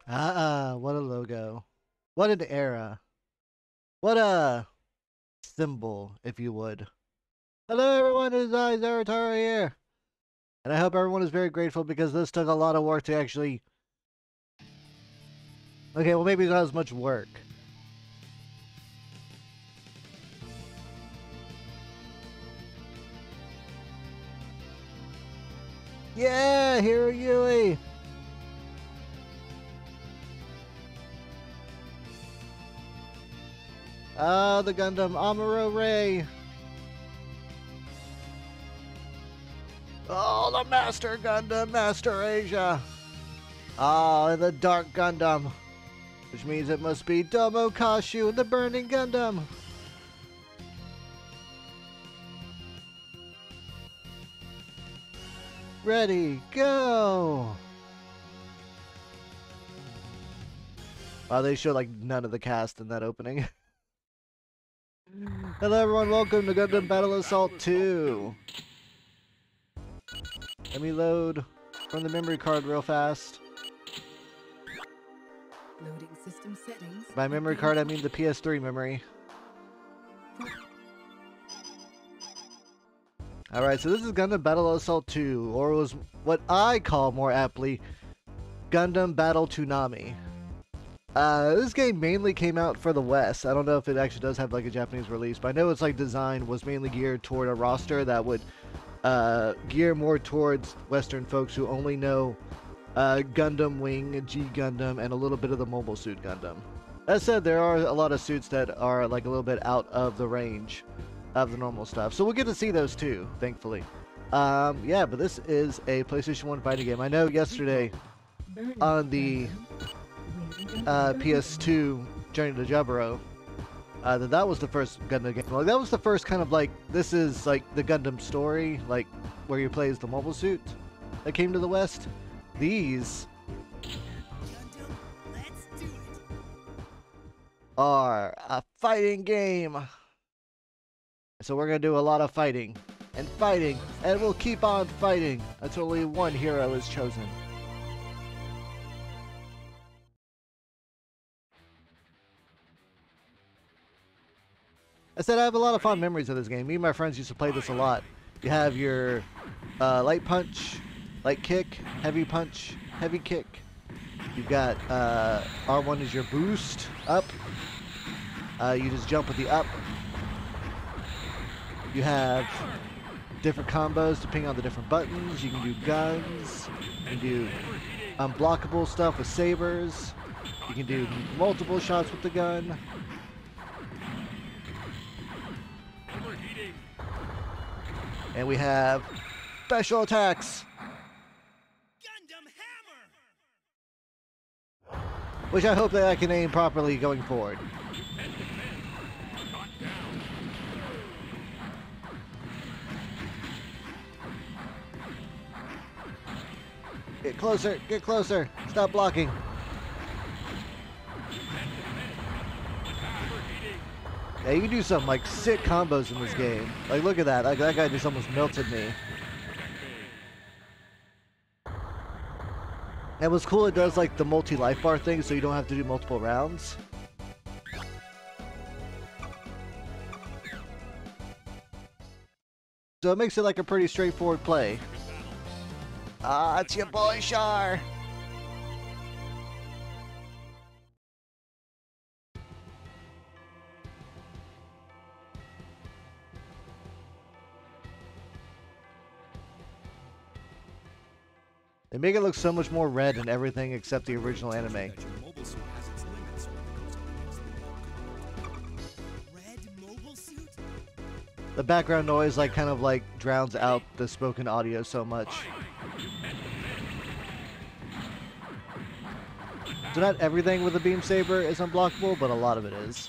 What a logo. What an era. What a symbol, if you would. Hello everyone, it's I, Zaratara here. And I hope everyone is very grateful because this took a lot of work to actually... Okay, well maybe not as much work. Yeah, Hiro Yui! The Gundam Amuro Ray! Oh, the Master Gundam, Master Asia! Ah, the Dark Gundam! Which means it must be Domo Kashu, the Burning Gundam! Ready, go! Wow, they showed like none of the cast in that opening. Hello everyone, welcome to Gundam Battle Assault 2. Let me load from the memory card real fast. Loading system settings. By memory card, I mean the PS3 memory. Alright, so this is Gundam Battle Assault 2, or was what I call more aptly Gundam Battle Toonami. This game mainly came out for the West. I don't know if it actually does have like a Japanese release, but I know its like design was mainly geared toward a roster that would gear more towards Western folks who only know Gundam Wing, G Gundam, and a little bit of the Mobile Suit Gundam. That said, there are a lot of suits that are like a little bit out of the range of the normal stuff, so we'll get to see those too, thankfully. Yeah, but this is a PlayStation 1 fighting game. I know yesterday on the PS2 Journey to Jaburo, that was the first Gundam game. Like, that was the first kind of like, this is like the Gundam story, like where you play as the mobile suit that came to the West. These are a fighting game. So we're going to do a lot of fighting, and we'll keep on fighting until only one hero is chosen. I said I have a lot of fond memories of this game. Me and my friends used to play this a lot. You have your light punch, light kick, heavy punch, heavy kick. You've got R1 is your boost, up. You just jump with the up. You have different combos depending on the different buttons. You can do guns. You can do unblockable stuff with sabers. You can do multiple shots with the gun. And we have special attacks, Gundam Hammer! which I hope that I can aim properly going forward. Get closer, get closer. Stop blocking. Yeah, you can do some like sick combos in this game. Like, look at that. Like, that guy just almost melted me. And what's cool, it does like the multi-life bar thing, so you don't have to do multiple rounds. So it makes it like a pretty straightforward play. Ah, it's your boy Char. They make it look so much more red and everything except the original anime. The background noise like kind of like drowns out the spoken audio so much. So not everything with a beam saber is unblockable, but a lot of it is.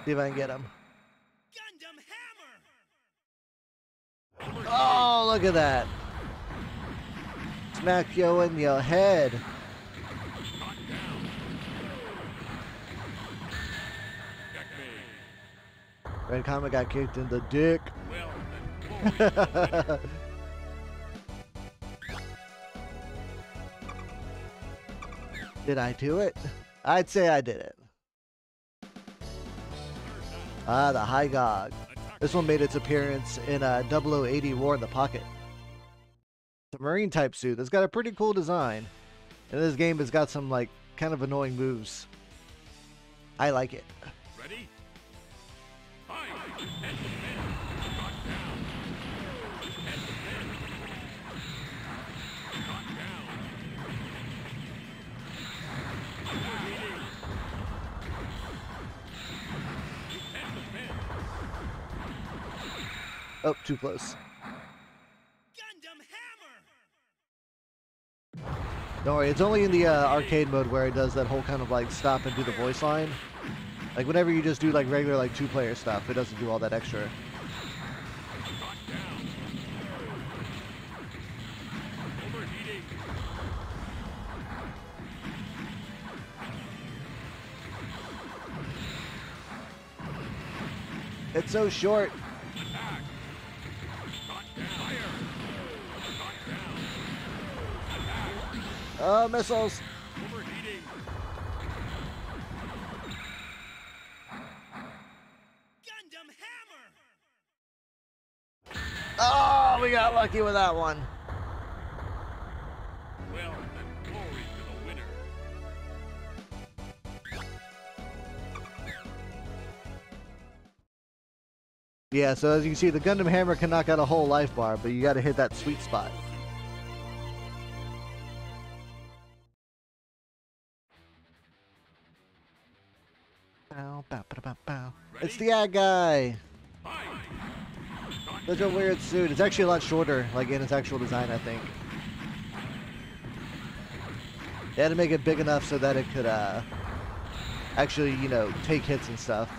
See if I can get him. Gundam Hammer! Oh, look at that. Smack you in your head. Red Comet got kicked in the dick. Did I do it? I'd say I did it. Ah, the High Gog. This one made its appearance in 0080 War in the Pocket. It's a marine type suit that's got a pretty cool design. And this game has got some like kind of annoying moves. I like it. Ready? Oh, too close. Gundam Hammer! Don't worry, it's only in the arcade mode where it does that whole kind of like stop and do the voice line. Like whenever you just do like regular like 2-player stuff, it doesn't do all that extra. It's so short. Oh, missiles. Gundam Hammer! Oh, we got lucky with that one. Well, and glory to the winner. Yeah, so as you can see, the Gundam Hammer can knock out a whole life bar, but you got to hit that sweet spot. Bow, bow, bow, bow, bow. It's the ad guy. Such a weird suit. It's actually a lot shorter, like in its actual design, I think. They had to make it big enough so that it could actually, you know, take hits and stuff.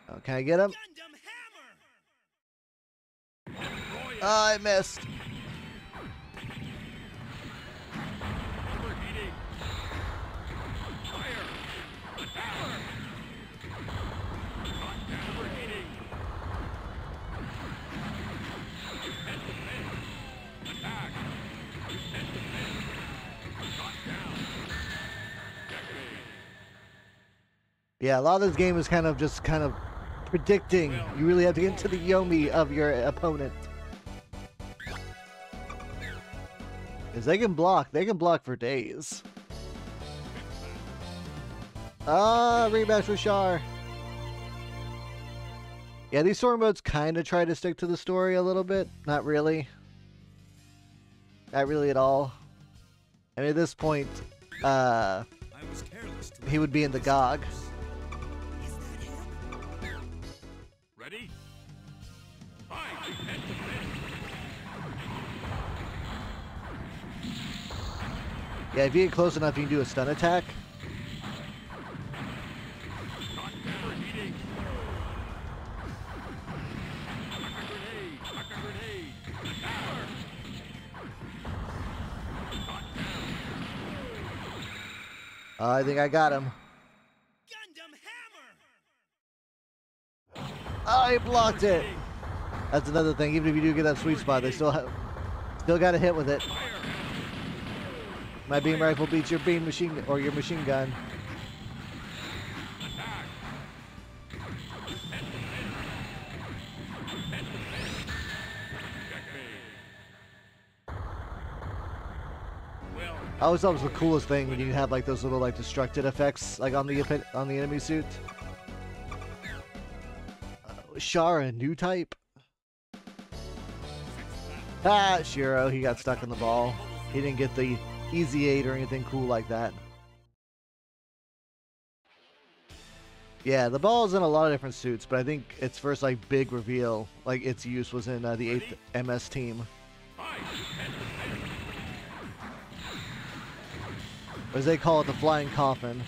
Oh, can I get him? Gundam Hammer! Oh, I missed. Yeah, a lot of this game is kind of just predicting. You really have to get into the yomi of your opponent. Because they can block for days. Ah, rematch with Char. Yeah, these story modes kind of try to stick to the story a little bit. Not really. Not really at all. I mean, at this point, he would be in the GOG. Ready? Yeah, if you get close enough, you can do a stun attack. I think I got him. Gundam Hammer! Oh, he blocked it. That's another thing. Even if you do get that sweet spot, they still got a hit with it. My beam rifle beats your beam machine or your machine gun. I always thought it was the coolest thing when you have like those little like destructive effects like on the enemy suit. Char, a new type. Ah, Shiro, he got stuck in the ball. He didn't get the easy 8 or anything cool like that. Yeah, the ball is in a lot of different suits, but I think its first like big reveal, like its use, was in the 8th MS team. Or as they call it, the flying coffin.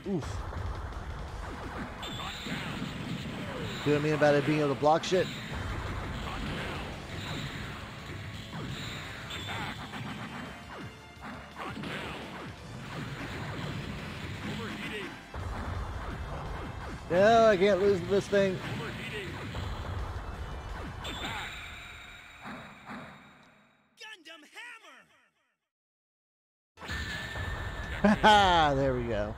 Oof. You know what I mean about it being able to block shit? Overheating. No, I can't lose this thing. Overheating. Attack. Gundam hammer. Haha, there we go.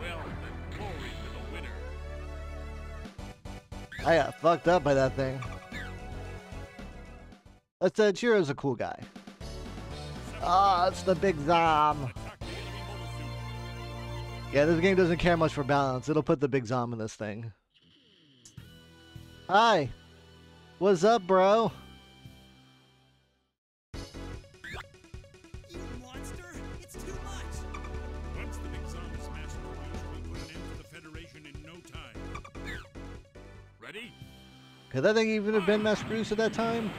Well, then glory to the winner. I got fucked up by that thing. That said, Chiro's a cool guy. Ah, it's the big Zom. Attack the enemy mobile suit. Yeah, this game doesn't care much for balance. It'll put the big Zom in this thing. Hi. What's up, bro? You monster! It's too much. Once the big zombie smashed the usually put an end to the Federation in no time. Ready? Could that thing even have been mass produced at that time?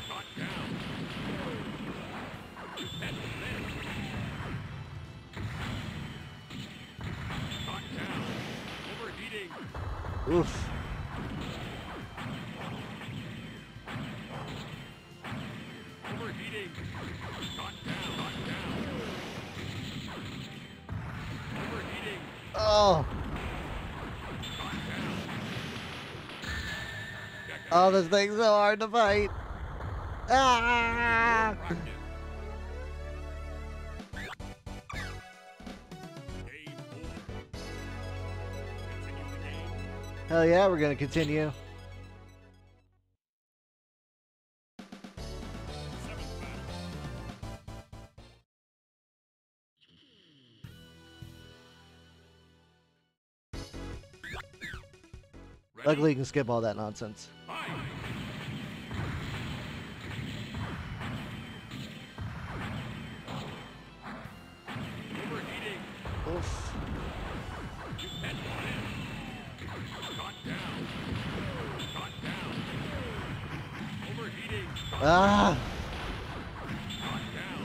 Shot down. Head to head. Shot down. Overheating. Oof. Overheating. Shot down. Shot down. Overheating. Oh. Shot down. Check Oh, this thing's so hard to fight. Ah! Practice. Game over. Continue the game. Hell yeah, we're gonna continue. Seventh battle. Ready? Luckily, you can skip all that nonsense. Fight. Overheating. Oof. Head to head. Shot down. Shot down. Overheating. Ah! Shot down.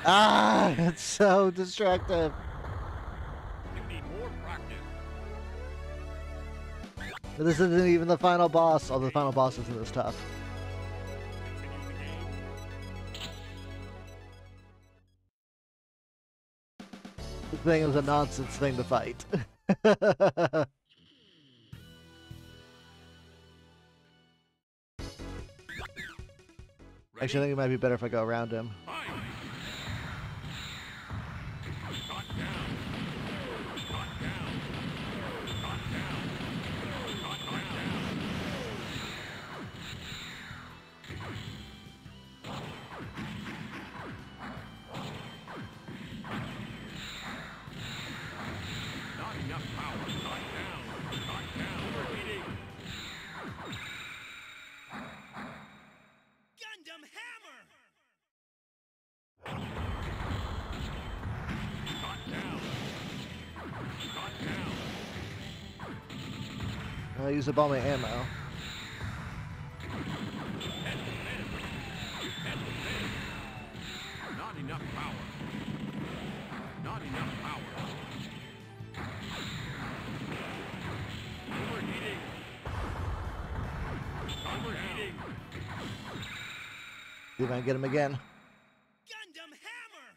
Ah! It's so destructive. You need more practice. But this isn't even the final boss. Oh, the final boss isn't this tough. Continue the game. This thing was a nonsense thing to fight. Actually, I think it might be better if I go around him. Fight. Shot down. Shot down. Shot down. Shot down. Not enough power. Shot down. Shot down. Overheating. Gundam hammer. Shot down. Shot down. I'll use up all my ammo. Head to head. Head to head. Not enough power. Not enough power. Overheating. Overheating. See if I can get him again. Gundam hammer.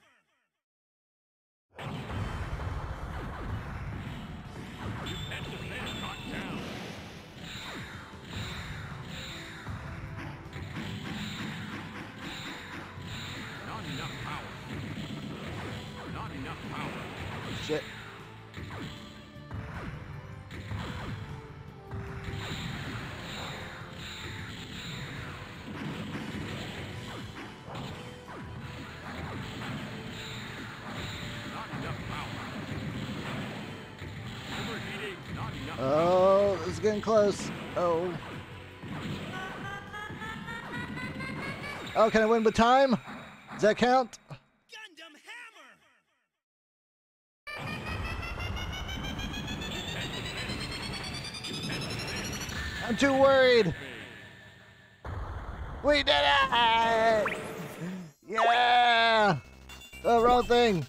Head to head. Shot down. Not enough power. Not enough power. Shit. Not enough power. Overheating. Not enough power. Oh, this is getting close. Oh. Oh, can I win with time? Does that count? Gundam hammer. I'm too worried. We did it! Yeah! Oh, wrong thing.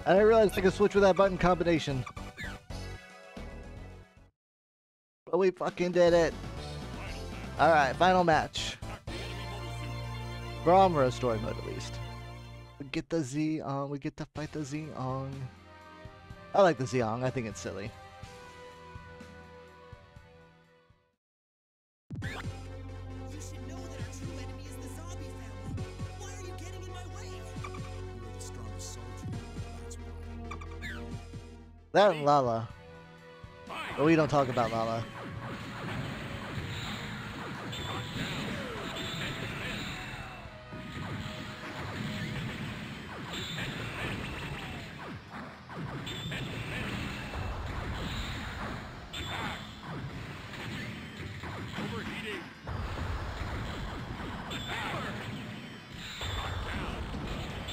I didn't realize I could switch with that button combination. But we fucking did it. Alright, final match. For Amuro story mode at least. We get the Zeong, we get to fight the Zeong. I like the Zeong, I think it's silly. You should know that our true enemy is the zombie family. Why are you getting in my way? You're the strongest soldier. That's why. That and Lala. But we don't talk about Lala. Overheating. Knock down.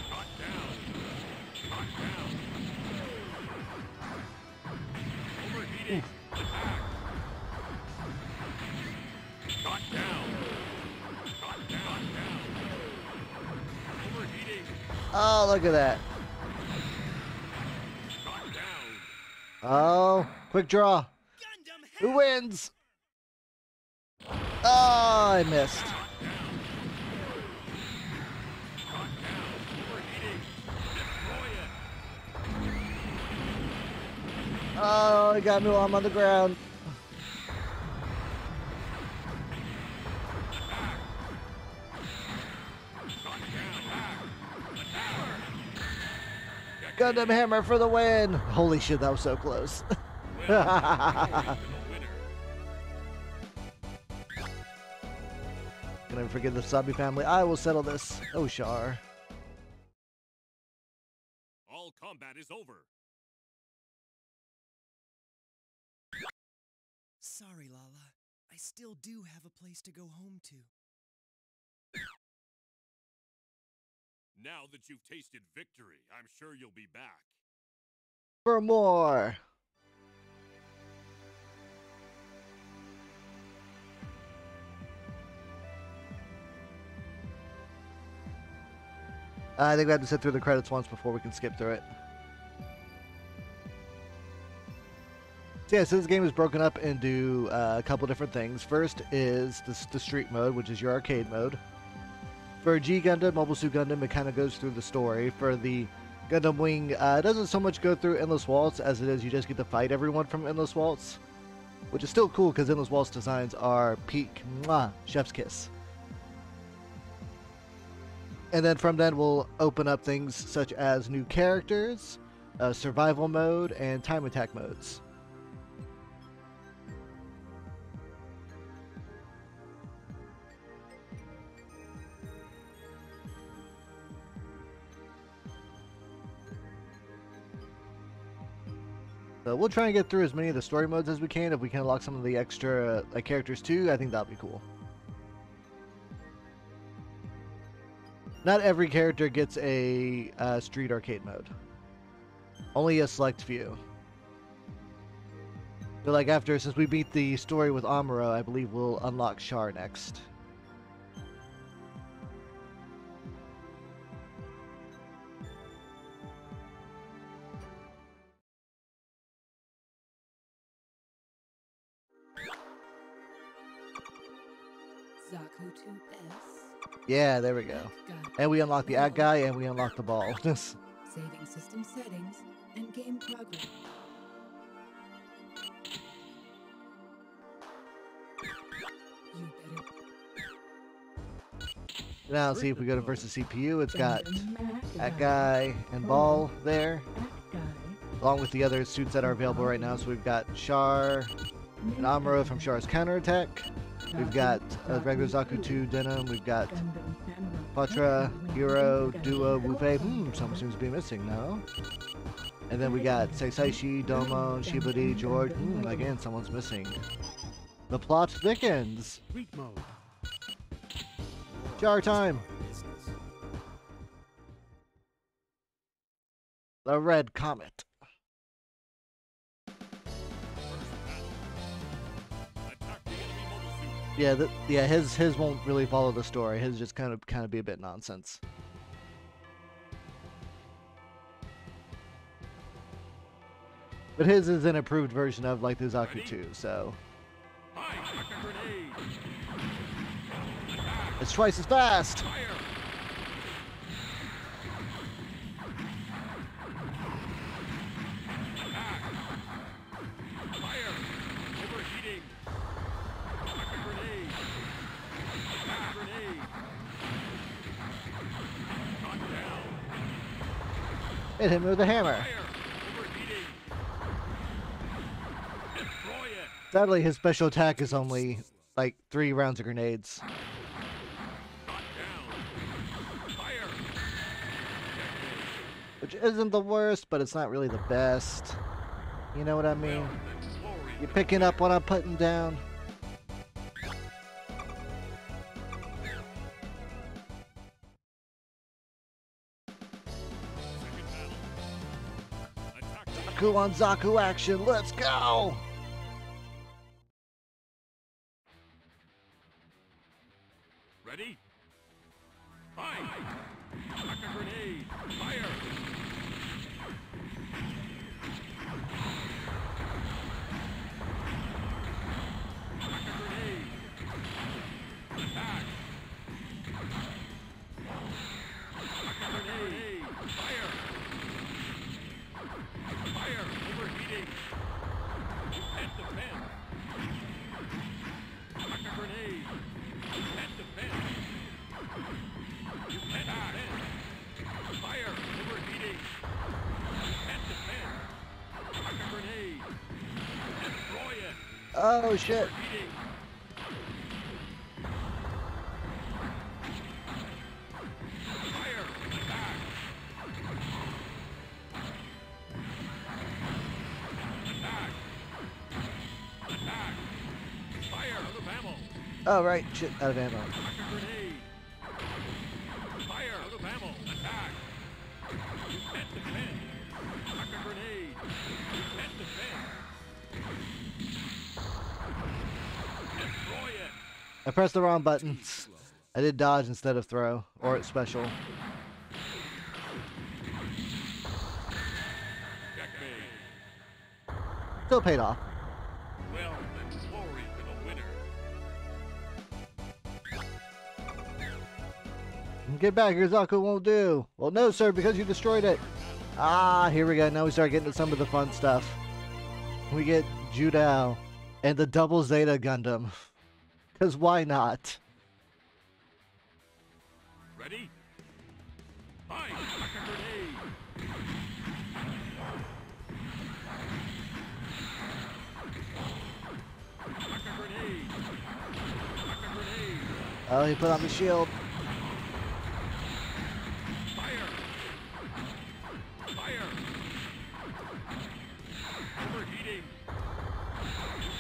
Knock down. Overheating. Knock down. Knock down. Overheating. Oh, look at that. Knock down. Oh, quick draw. Gundam Who Hammer! wins? Oh, I missed. Oh, he got me while I'm on the ground. Gundam Hammer for the win! Holy shit, that was so close. Winner. Gonna forget the zombie family. I will settle this. Oh, Shar. All combat is over. Sorry, Lala. I still do have a place to go home to. Now that you've tasted victory, I'm sure you'll be back. For more. I think we have to sit through the credits once before we can skip through it. So yeah, so this game is broken up into a couple different things. First is the street mode, which is your arcade mode. For G Gundam, Mobile Suit Gundam, it kind of goes through the story. For the Gundam Wing, it doesn't so much go through Endless Waltz as it is you just get to fight everyone from Endless Waltz, which is still cool because Endless Waltz designs are peak, mwah, chef's kiss. And then from then we'll open up things such as new characters, survival mode, and time attack modes. So we'll try and get through as many of the story modes as we can. If we can unlock some of the extra characters too, I think that'll be cool. Not every character gets a street arcade mode. Only a select few. So like since we beat the story with Amuro, I believe we'll unlock Char next. Yeah, there we go. And we unlock the ad guy, and we unlock the ball. Saving system settings and game progress. You better. Now, see if we go to versus CPU, it's got ad guy and ball there, along with the other suits that are available right now. So we've got Char and Amuro from Char's counterattack. We've got regular Zaku 2 Denim. We've got Patra, Hero, Duo, Wufei. Someone seems to be missing, no? And then we got Seisaishi, Domo, Shibari, George. Again, someone's missing. The plot thickens. Street mode. Char time. The Red Comet. Yeah, his won't really follow the story. His just kind of be a bit nonsense. But his is an improved version of like the Zaku 2, so Fire! Chuck a grenade! it's twice as fast. Fire! Fire! Overheating! Chuck a grenade! Grenade! Shot down! Hit him with a hammer. Fire! Overheating! Destroy it! Sadly, his special attack is only like 3 rounds of grenades. Shot down! Fire! Which isn't the worst, but it's not really the best. You know what I mean? Glory! You're picking up what I'm putting down. Second battle. Attack! Zaku on Zaku action, let's go! Ready? Fire! Chuck a grenade! Fire! Chuck a grenade! Attack! Chuck a grenade! Fire! Fire! Overheating! And defend! Chuck a grenade! And defend! And defend! Fire! Overheating! And defend! Chuck a grenade! Destroy it! Oh shit. Overheating! Fire! Attack! Attack! Attack! Fire! Out of ammo! Oh right, shit, out of ammo. Chuck a grenade! Fire! Out of ammo! Attack! And defend! Chuck a grenade! And defend! Destroy it! I pressed the wrong buttons. I did dodge instead of throw, or it's special. Checkmate! Still paid off. Well, then glory to the winner! Get back here, Zaku won't do. Well, no, sir, because you destroyed it. Ah, here we go. Now we start getting to some of the fun stuff. We get Judao and the Double Zeta Gundam. Because why not? Ready? Fire! Chuck a grenade! Chuck a grenade! Chuck a grenade! Oh, he put on the shield. Fire! Fire! Overheating!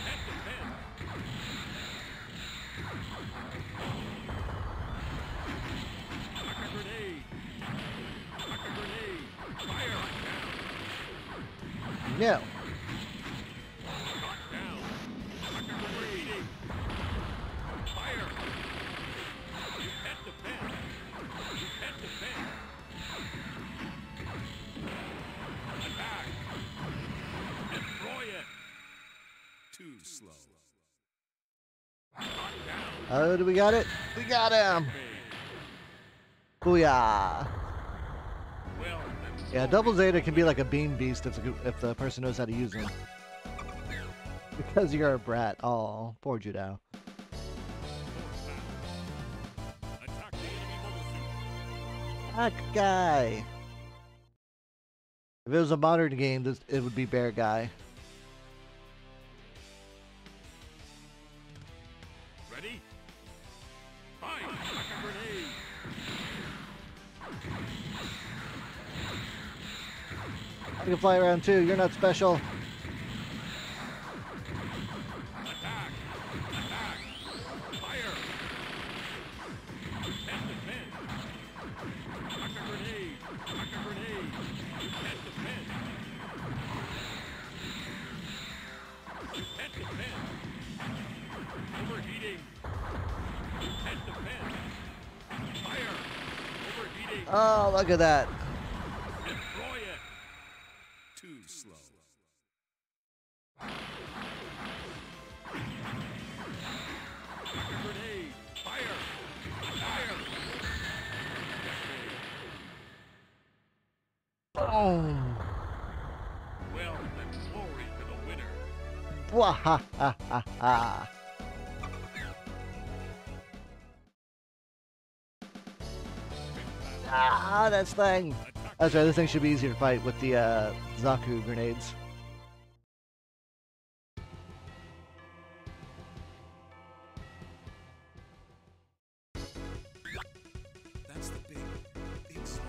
And defend! Chuck a grenade! Chuck a grenade! Fire! Down! No. Shot down! Chuck a grenade! Fire! You can't defend! You can't defend! Attack! Destroy it! Too slow. Shot down! Oh, do we got it? We got him. Booyah. Well, then Yeah, Double Zeta can be like a beam beast if the person knows how to use them. Because you're a brat. Oh, poor Judao. attack the enemy mobile suit. That guy. If it was a modern game, it would be Bear Guy. Ready? Fire! Chuck a grenade! I can fly around too. You're not special. Attack! Attack! Fire! And defend! Chuck a grenade! Chuck a grenade! And defend! And defend! Overheating! And defend! Fire! Overheating! Oh, look at that. Destroy it! Too slow. Boom! Well, then glory to the winner. Wahahaha! Ah, this thing! That's right, this thing should be easier to fight with the Zaku grenades. That's the big song.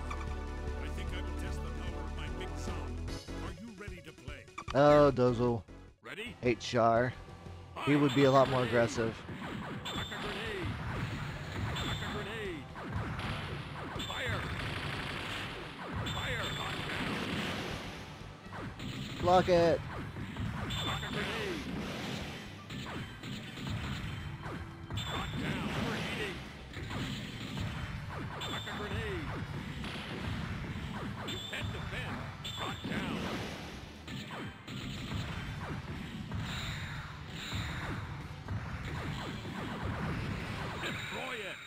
I think I will test the power of my big song. Are you ready to play? Oh, Dozel. Ready? 8 Char. He would be a lot more aggressive. Chuck a grenade. Chuck a grenade. Fire. Fire. Knock down. Block it! Chuck a grenade. Knock down. Overheating. Chuck a grenade. You can't defend. Knock down. Destroy it.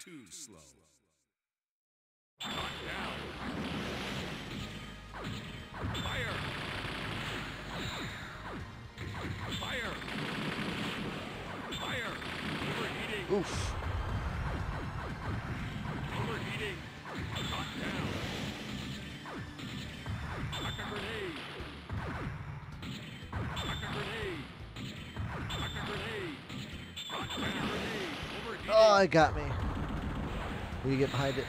Too slow. Knock down. Fire. Fire. Fire. Overheating. Oof. Overheating. Knock down. Chuck a grenade. Chuck a grenade. Chuck a grenade. Knock down. Grenade. Overheating. Oh, it got me. Will you get behind it?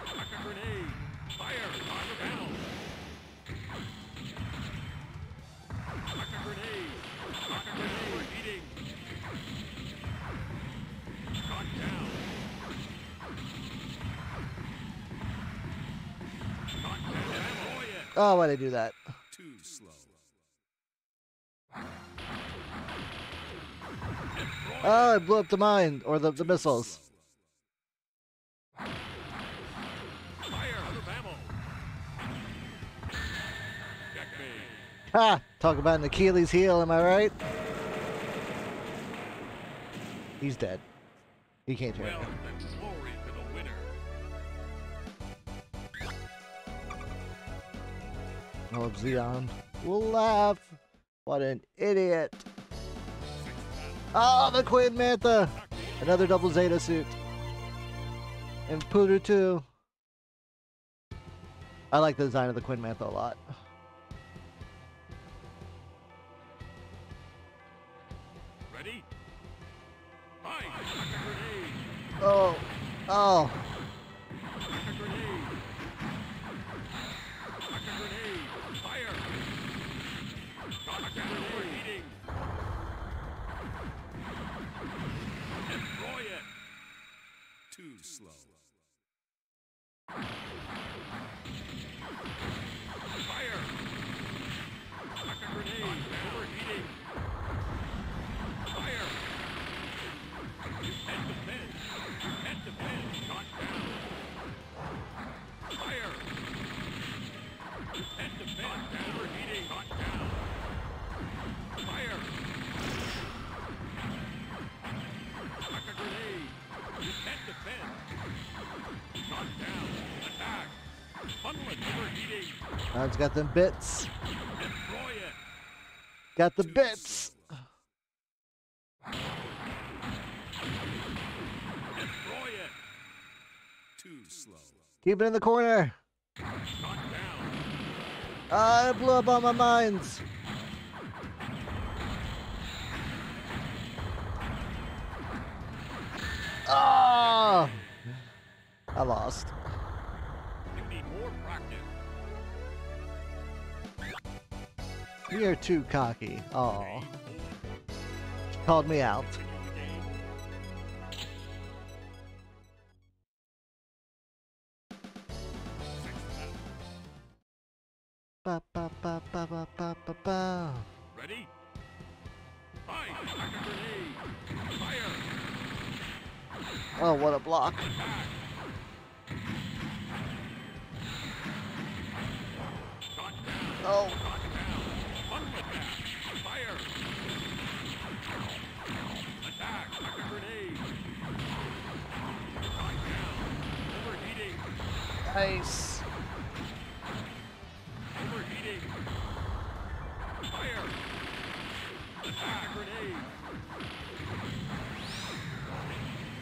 Chuck a grenade. Fire. Knock down. Chuck a grenade. Chuck a grenade. Overheating. Knock down. Knock down. Destroy it. Oh, why'd I do that? Too slow. Oh, I blew up the mine, or the missiles. Fire out of ammo. Checkmate. Ha! Talk about an Achilles heel, am I right? He's dead. He can't hear Well, me. then glory to the winner. Oh, Xeon will laugh. What an idiot. Oh, the Queen Mantha! Another double Zeta suit. And Pooter too. I like the design of the Queen Mantha a lot. Ready? Fire! Chuck a grenade. Oh, oh. Chuck a grenade. Chuck a grenade. Fire. Chuck a grenade. Destroy it. Too slow. Fire. Chuck a grenade. Overheating. Fire. You can't defend. You can't defend. Shot down. Fire. You can't defend. Overheating. Shot down. Fire. Chuck a grenade. You can't defend. Shot down. Attack. Funnel it. Overheating. Now it's got them bits. Destroy it. Got the bits. Destroy it. Too slow. Keep it in the corner. Shot down. I blew up all my mines. Oh! I lost. You need more practice. You're too cocky. Oh. Called me out. Ba ba ba ba ba ba ba ba. Ready? Fire! Chuck a grenade! Fire! Oh, what a block. Attack! Shot down! Oh. Shot down! Funnel attack! Fire! Attack! Chuck a grenade! Shot down! Overheating! Nice. Attack grenade.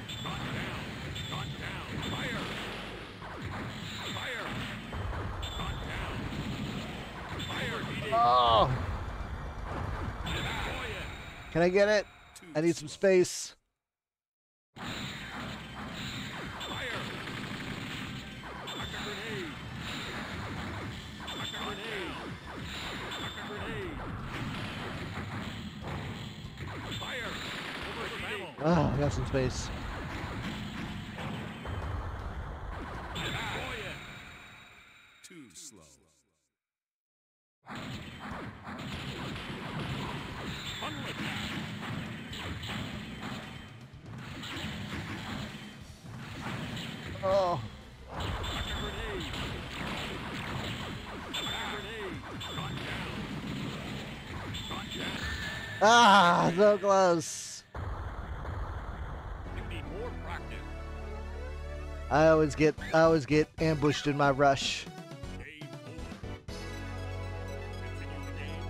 Shot down. Shot down. Fire. Fire. Shot down. Fire heating. Oh! Destroy it. Can I get it? I need some space. Fire. Attack a grenade. Attack a grenade. Attack a grenade. Fire. Overheating. Oh, I got some space. Destroy it. Too slow. Funnel attack. Oh. Attack a grenade. Attack a grenade. Shot down. Shot down. Ah, so close. You need more practice. I always get ambushed in my rush. Game over. Continue the game.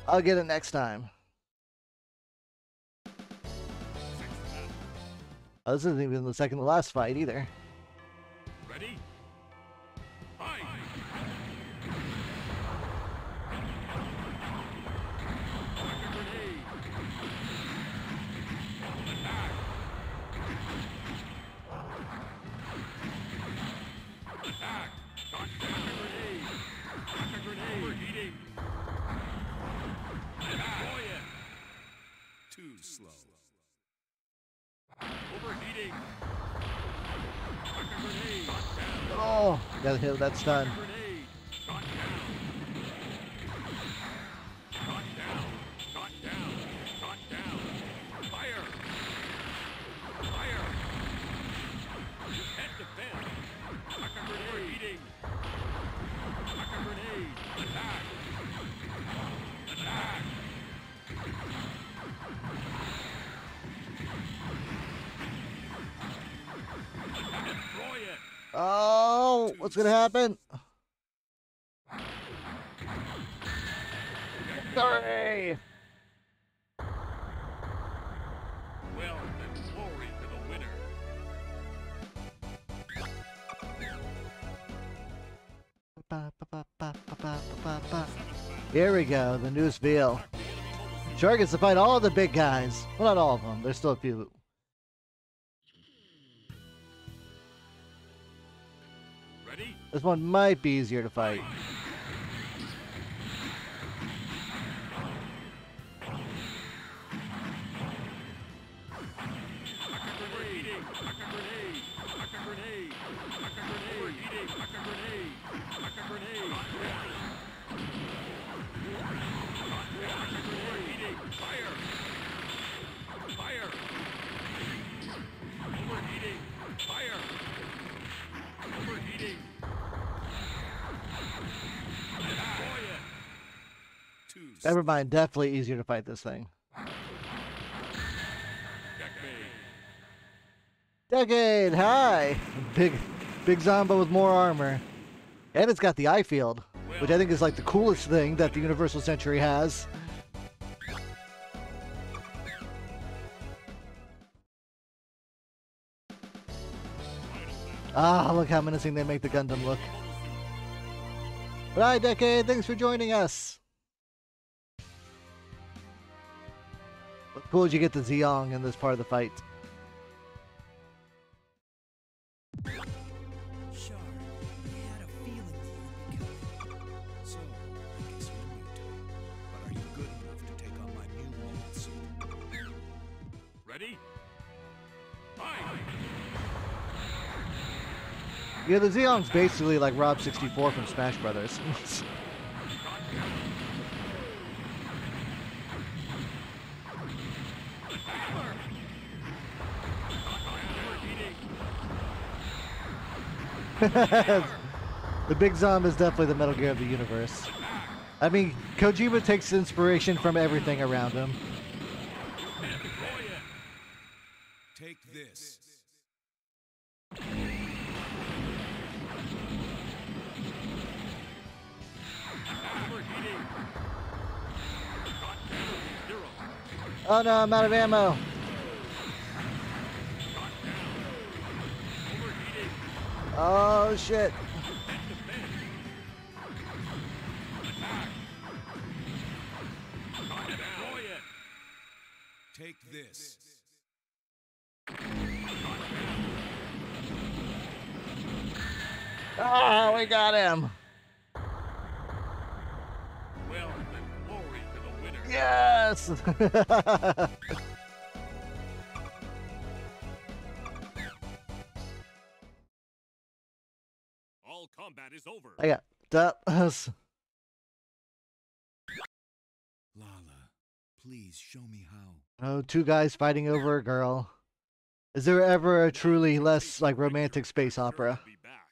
I'll get it next time. Sixth battle. Oh, this isn't even the second to last fight either. Ready? Fight! Attack a grenade. Attack. Attack. Shot down. Attack a grenade. Attack a grenade. Overheating. Destroy it. Too slow. Overheating. Attack a grenade. Shot down. Oh, gotta hit that stun. Grenade. Shot down. Shot down. Shot down. Shot down. Fire. Fire. You can't defend. Attack a grenade. Eating. Attack a grenade. Attack. Attack. Destroy it. Oh, what's gonna happen? Sorry. Well, then glory to the winner. Here we go, the newest veal. Sure gets to fight all the big guys. Well, not all of them. There's still a few. Ready? This one might be easier to fight. Attack a grenade. Attack a grenade. Attack a grenade. Attack a grenade. Overheating. Attack a grenade. Attack a grenade. Attack a grenade. Overheating. Fire. Fire. Overheating. Fire. Overheating. Destroy it. Too slow. Never mind, definitely easier to fight this thing. Decade. Decade, hi! Big Zombo with more armor. And it's got the eye field, which I think is like the coolest thing that the Universal Century has. Ah, look how menacing they make the Gundam look. But hi, Decade, thanks for joining us. What cool did you get the Zeong in this part of the fight? Sure, I had a feeling you would be coming. So, I guess you're new to it. But are you good enough to take on my new mold suit? Ready? Fight! Yeah, the Zeong's basically like Rob 64 from Smash Brothers. The Big Zom is definitely the Metal Gear of the universe. I mean, Kojima takes inspiration from everything around him. Take this. Overheating. Oh no, I'm out of ammo. Overheating. Oh shit. Destroy it. Take this. Oh, we got him. Well, and glory to the winner. Yes. All combat is over. I got that. Lala, please show me how. Oh, two guys fighting over a girl. Is there ever a truly less like romantic space opera? Be back.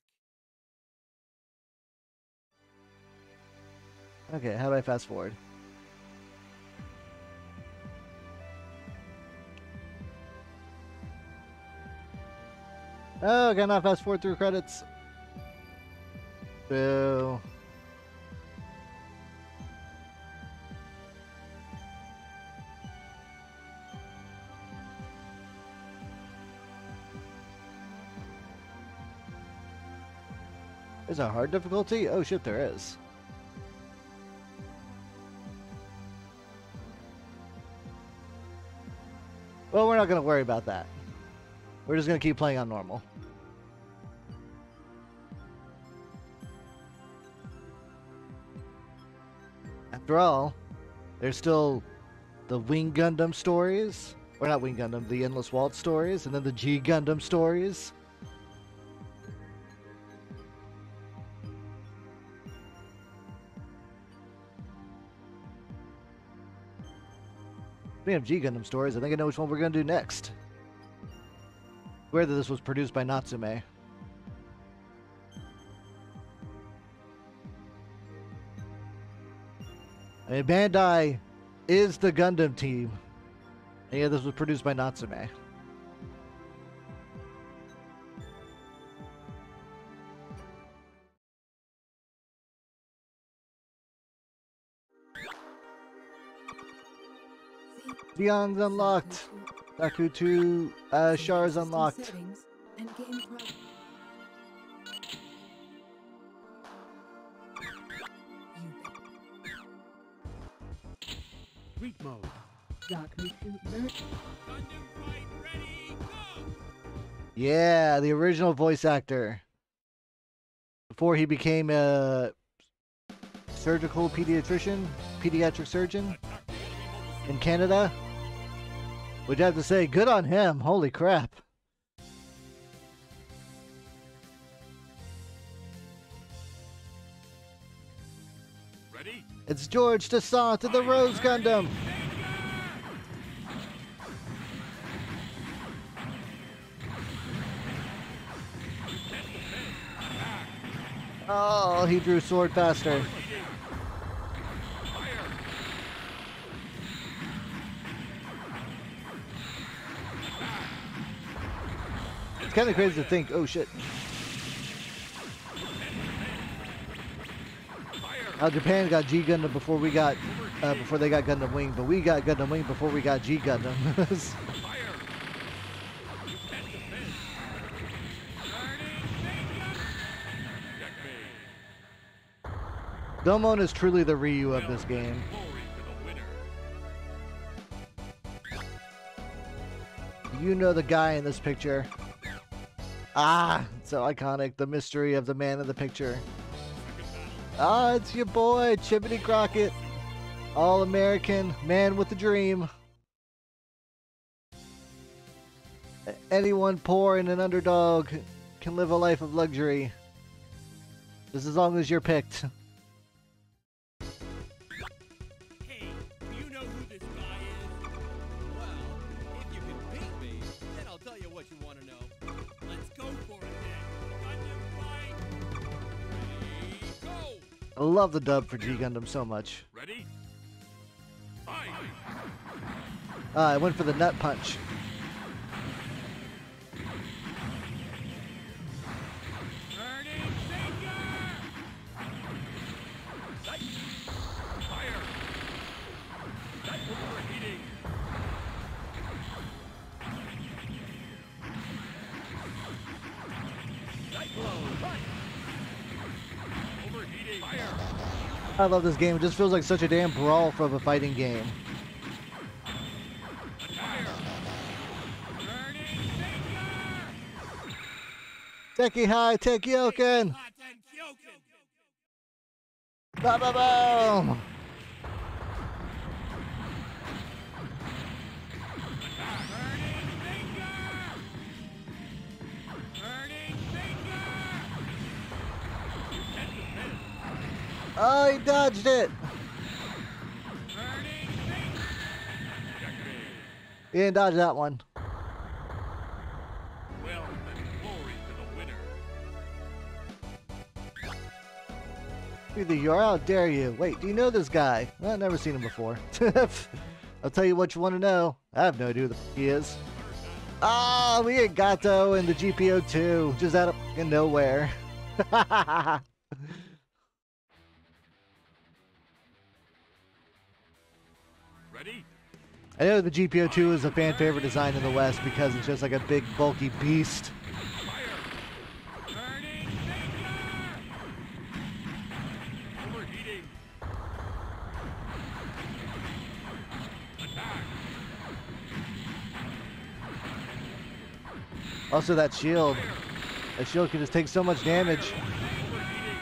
Okay, how do I fast forward? Oh, can I fast forward through credits? Boo. There's a hard difficulty? Oh shit, there is. Well, we're not going to worry about that. We're just going to keep playing on normal. After all, there's still the Wing Gundam stories. Or not Wing Gundam, the Endless Waltz stories. And then the G Gundam stories. Speaking of G Gundam stories, I think I know which one we're going to do next. Swear that this was produced by Natsume. I mean, Bandai is the Gundam team. And yeah, this was produced by Natsume. Dion's unlocked. Daku 2 Char is unlocked. Settings and game pro- Sweet mode. Daku 2 Merc. Gundam fight ready, go! Yeah, the original voice actor. Before he became a surgical pediatric surgeon in Canada. Would you have to say, good on him. Holy crap. Ready? It's George Descent to the Rose Gundam. Oh, he drew sword faster. It's kind of crazy to think, oh shit. How Japan got G Gundam before we got, before they got Gundam Wing, but we got Gundam Wing before we got G Gundam. Domon is truly the Ryu of this game. You know the guy in this picture. Ah, so iconic. The mystery of the man in the picture. Ah, it's your boy, Chimney Crockett. All-American, man with a dream. Anyone poor and an underdog can live a life of luxury. Just as long as you're picked. Hey, do you know who this guy is? Well, if you can beat me, then I'll tell you what you want to know. Let's go for it then. Gundam fight! Ready, go! I love the dub for G Gundam so much. Ready? Fight! I went for the nut punch. Burning finger! Fire! Overheating! I love this game. It just feels like such a damn brawl from a fighting game. Techie high, Tekioken! Hot and Kyoken. Ba ba boom! Oh, he dodged it! He didn't dodge that one. Well, then glory to the winner. Either you are, how dare you? Wait, do you know this guy? Well, I've never seen him before. I'll tell you what you want to know. I have no idea who the f he is. Ah, we get Gato and the GPO2 just out of fucking nowhere. Ready? I know the GPO2 is a fan favorite design in the West because it's just like a big bulky beast. Overheating. Attack. Also that shield. That shield can just take so much damage. Overheating.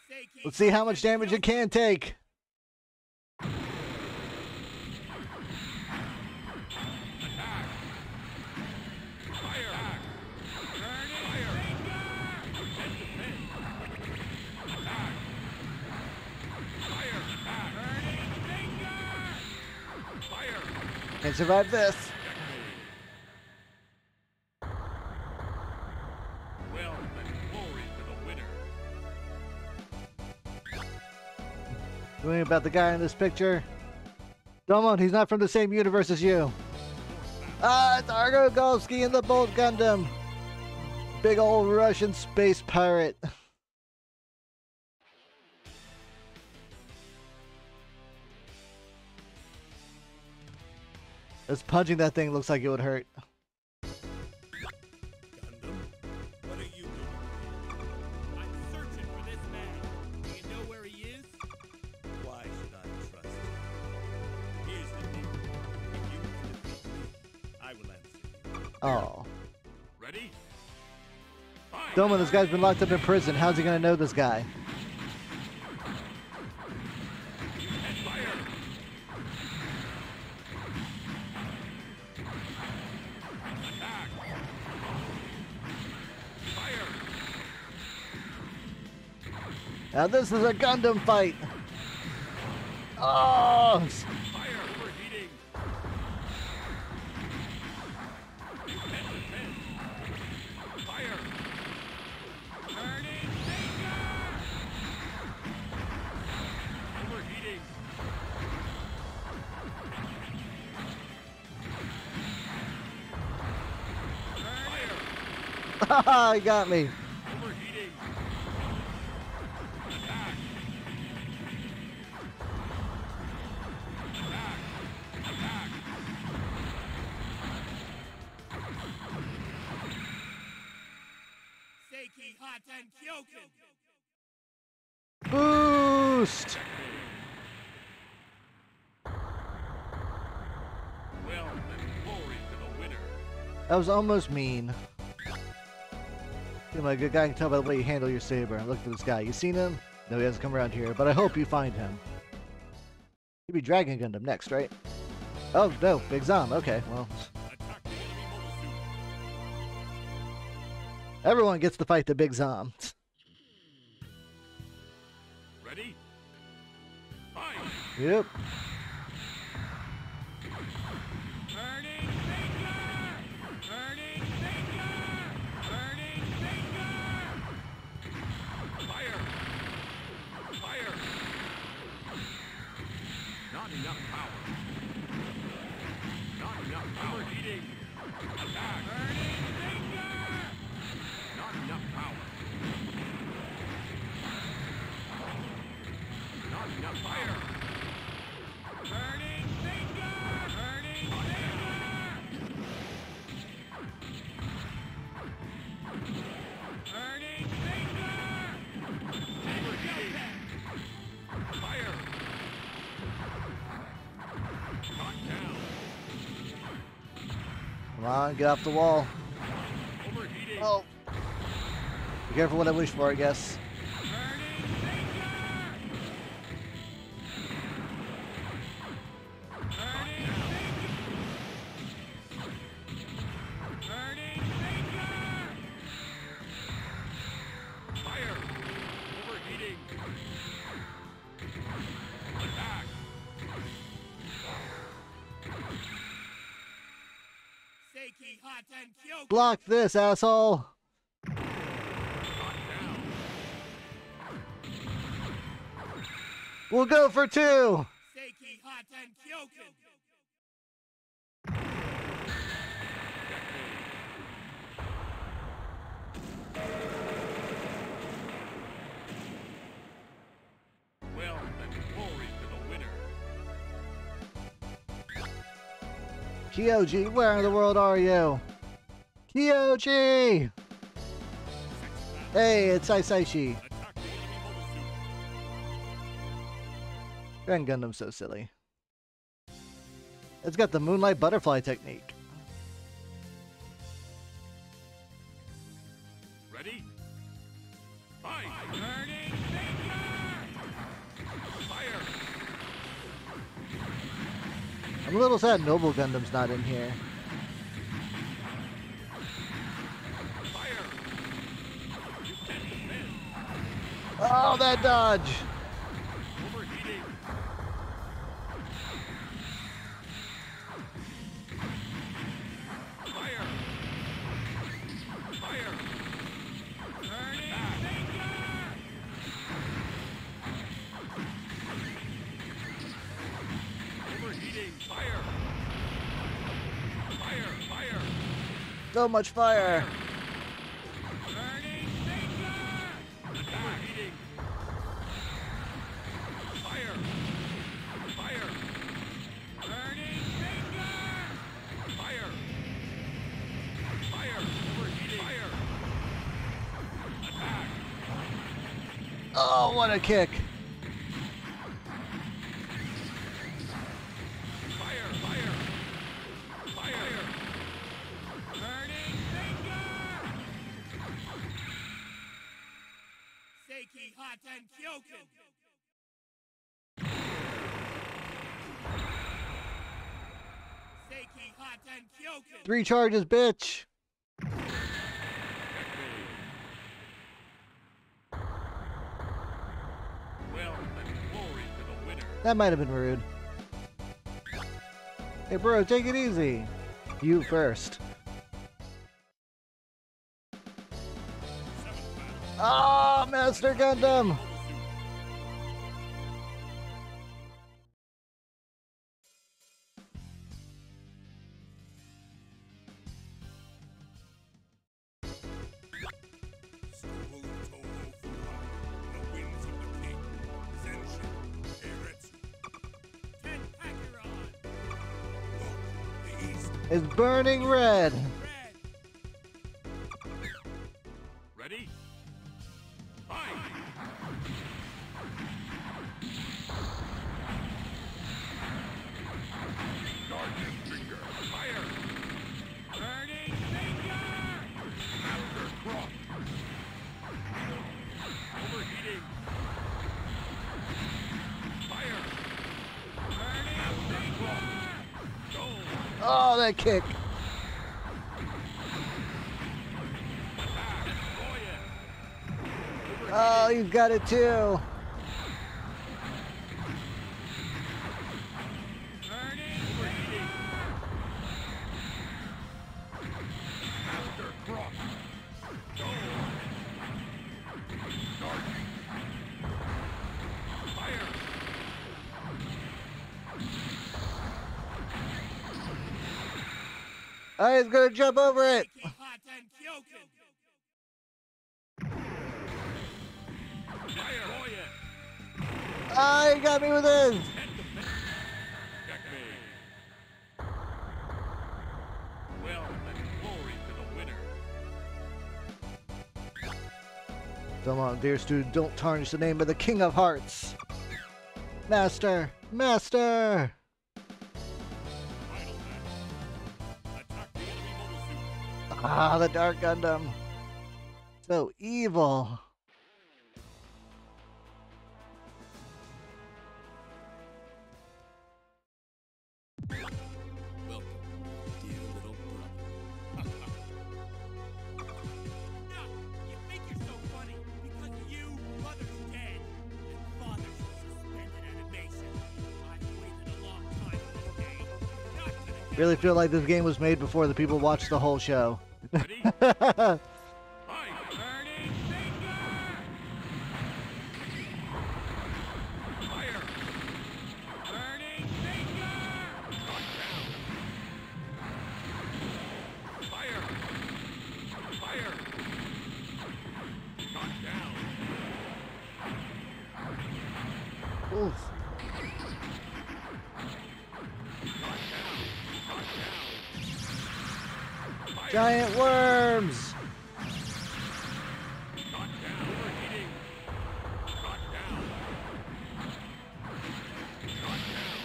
Seiki Let's see how much damage it can take. Can't survive this. Well, then glory to the winner. Doing about the guy in this picture. Domon, he's not from the same universe as you. Ah, it's Argo Golsky in the Bolt Gundam. Big old Russian space pirate. This punching that thing looks like it would hurt. Gundam, what are you doing? I'm searching for this man. Do you know where he is? Why should I trust you? Here's the deal. If you can defeat me, I will answer you. Oh. Ready? Fight. Domon, this guy's been locked up in prison. How's he gonna know this guy? And fire. Attack. Fire. Now this is a Gundam fight. Oh! Fire. Overheating. 10 to 10. Fire. Burning finger. Overheating. Fire. He got me. Overheating. Attack. Attack. Attack. Seiki Hot and Kyoken. Boost! Well, then glory to the winner. That was almost mean. You're a good guy. I can tell by the way you handle your saber. Look for this guy. You seen him? No, he hasn't come around here, but I hope you find him. You'll be Dragon Gundam next, right? Oh, no. Big Zom. Okay, well. Attack the enemy mobile suit. Everyone gets to fight the Big Zom. Ready? Fight. Yep. Burning finger. Burning finger. Burning finger. Fire. Fire. Not enough power. Not enough power. Overheating. Attack. Burning finger. Not enough power. Not enough fire. Burning finger. Burning finger. Burning finger. on, get off the wall. Overheating. Oh. Be careful what I wish for, I guess. Fire. Overheating. Attack. Seiki Haten Kyoku! Block this, asshole! Shot down. We'll go for 2! Seiki Haten Kyoku! Well, then glory to the winner. Kyoji, where in the world are you? Kyoji! Hey, it's Isaichi. Attack the enemy mobile suit. Grand Gundam's so silly. It's got the moonlight butterfly technique. Ready? Fight! Burning Fire! I'm a little sad Noble Gundam's not in here. Fire! You can't defend. Oh, that dodge! Overheating. Fire! Fire! Burning Overheating. Fire! Fire! Fire! So much fire! Burning Overheating. Fire! Fire! Burning Fire! Fire! Overheating. Fire! Attack! Oh, what a kick! Fire! Fire! Fire! Burning Seiki Haten Kyoku! Seiki Haten Kyoku! 3 charges, bitch! Well, then glory to the winner. That might have been rude. Hey, bro, take it easy. You first. Seventh battle. Ah, Master Gundam! Mobile suit. The winds of the king. Zenshin. Eiretsu. Ten Pakuron! Look, the east. Is burning red. Red! Ready? Fight! Sergeant Finger. Fire! Burning Finger! Master Cross. Overheating. Fire! Burning Master Cross. Go! Oh, that kick. Attack! Destroy it! Oh, you've got it too. Overheating. Master Cross. Go. Sergeant. Fire. I was gonna jump over it. Seiki Haten Kyoku! Fire. Destroy it. Ah, he got me with this. Checkmate. Well, then glory to the winner. Come on, dear student, don't tarnish the name of the King of Hearts. Master! Master! Final match. Attack the enemy Ah, the Dark Gundam. So evil. Welcome, dear little brother. No, you think you're so funny because of you, mother's dead, and father's suspended animation. I've waited a long time for this day. Not gonna get Really away feel like this game was made before the people watched the whole show. Ready? Fight! Burning finger! Fire! Burning finger! Shot down! Fire! Fire! Shot down! Oof. Giant worms! Shot down! Overheating! Shot down! Shot down!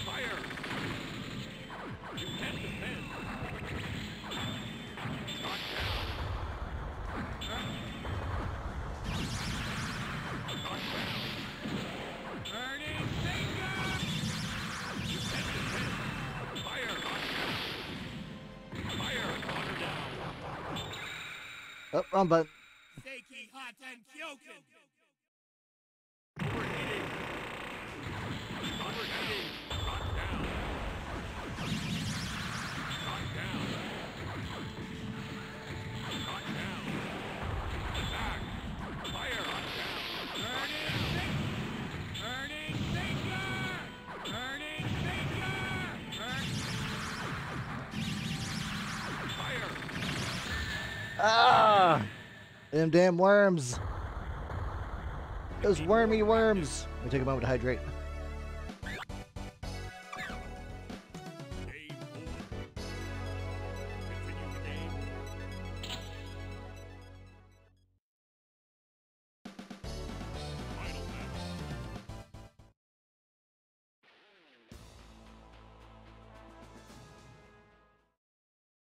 Fire! You can't defend! Shot down! Shot down! Burning finger! You can't defend! Fire! Shot down! Fire! Water down! Oh, wrong button. Seiki Hatan Kyoken! Overheating! Overheating! Shot down! Shot down! Shot down! Attack! Fire! Shot down! Burning finger! Burning finger! Burning finger! Fire! Ah! Them damn worms. Those wormy worms. Let me take a moment to hydrate. Game over. Continue the game.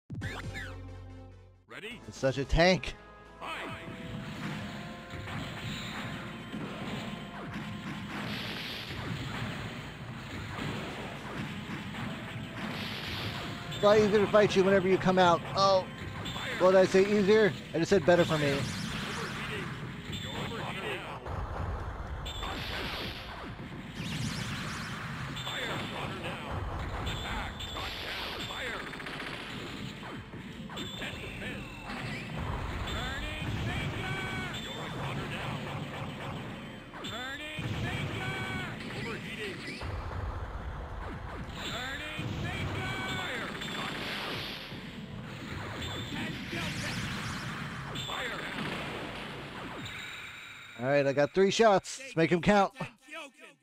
Final battle. Ready? It's such a tank. Fight! It's a lot easier to fight you whenever you come out. Oh, what did I say easier? I just said better for me. Overheating! You're overheating! Shot down! Fire! Water down! Attack! Shot down! Fire! You can't defend! Burning finger! You're water down! Burning finger! Overheating! Burning finger! Fire! Shot down! And Kyoken! Fire! All right, I got 3 shots. Let's make him count. Hatan Kyoken!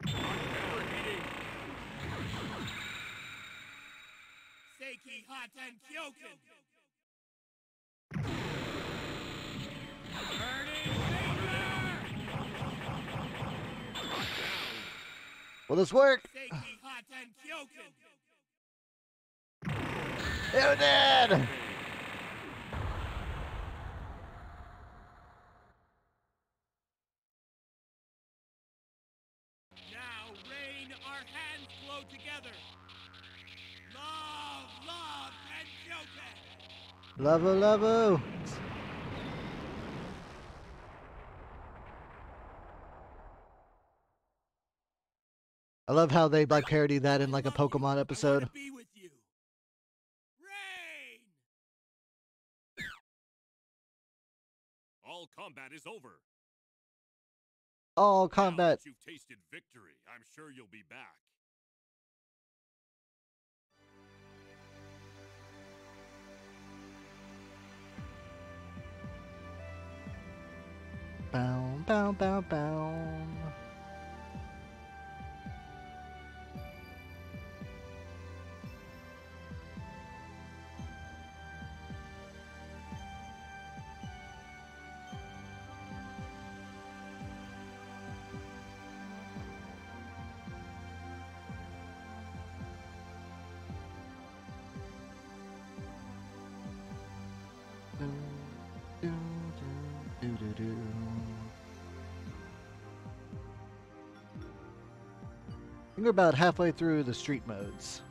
Overheating! Seiki Hatan Kyoken! Burning finger! Will this work? Seiki Hatan Kyoken! It did! Now rain, our hands flow together. Love, love, and Kyoken! Love-o, love-o. I love how they like parody that in like a Pokemon episode. I want to be with you. Rain! All combat is over. All Now combat. that you've tasted victory, I'm sure you'll be back. Bow, bow, bow, bow. think we're about halfway through the street modes.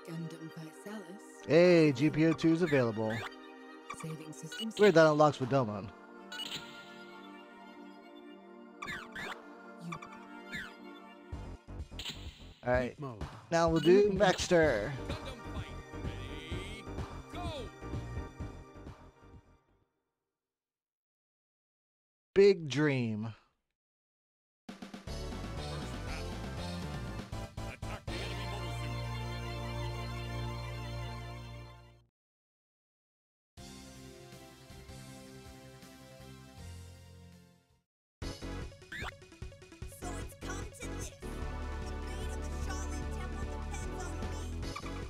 Gundam Visalis. Hey, GPO 2 is available. Saving systems. Weird that unlocks with Domon. You Alright, Mode. now we'll do Maxter. Gundam fight. Ready, go! Big Dream. First battle. Attack the enemy mobile suit. So it's come to this. The fate of the Shaolin Temple depends on me.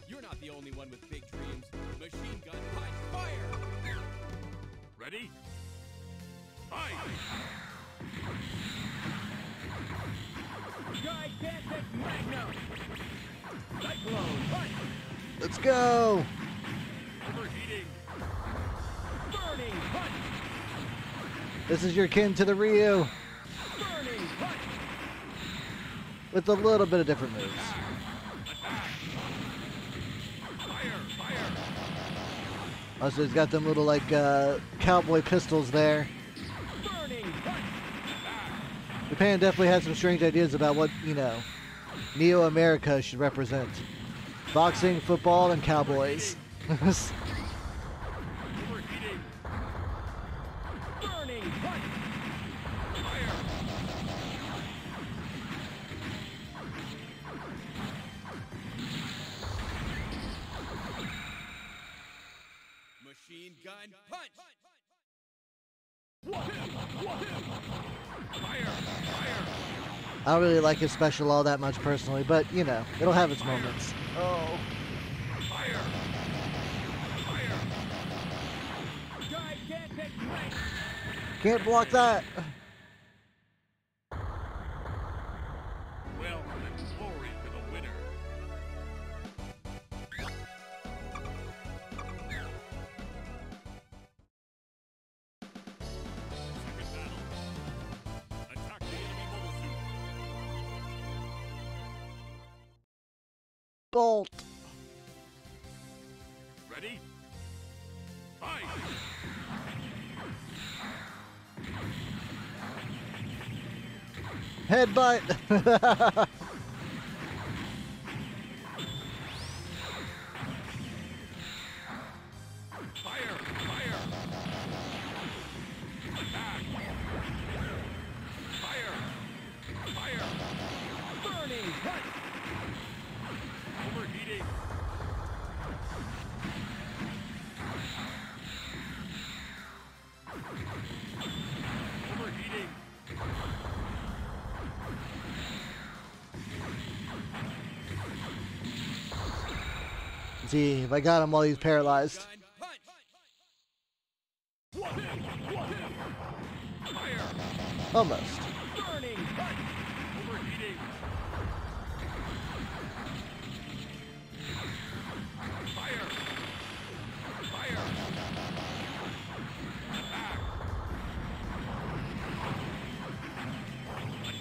You're not the only one with big dreams. Machine gun punch, fire! Ready? Fight! Gigantic Magnum! Cyclone punch! Let's go! Overheating! Burning punch! This is your kin to the Ryu, Burning punch! with a little bit of different moves. Attack! Fire! Fire! Also, he's got them little, like, cowboy pistols there. Burning punch! Japan definitely had some strange ideas about what, you know, Neo-America should represent. Boxing, football, and cowboys. Overheating! Burning punch! Fire! Machine gun punch! Fire! Fire! I don't really like his special all that much personally, but, you know, it'll have its moments. Oh. Fire! Fire! Gigantic Magnum! Can't block that. Wealth and glory to the winner. Second battle. Attack the enemy mobile suit. Bolt. Ready? Fight! Headbutt. Fire! Fire! Attack! Fire! Fire! Burning punch! Overheating! Overheating! See, if I got him while he's paralyzed. Gun punch! Fire! Almost. Burning punch! Overheating! Fire! Fire! Attack!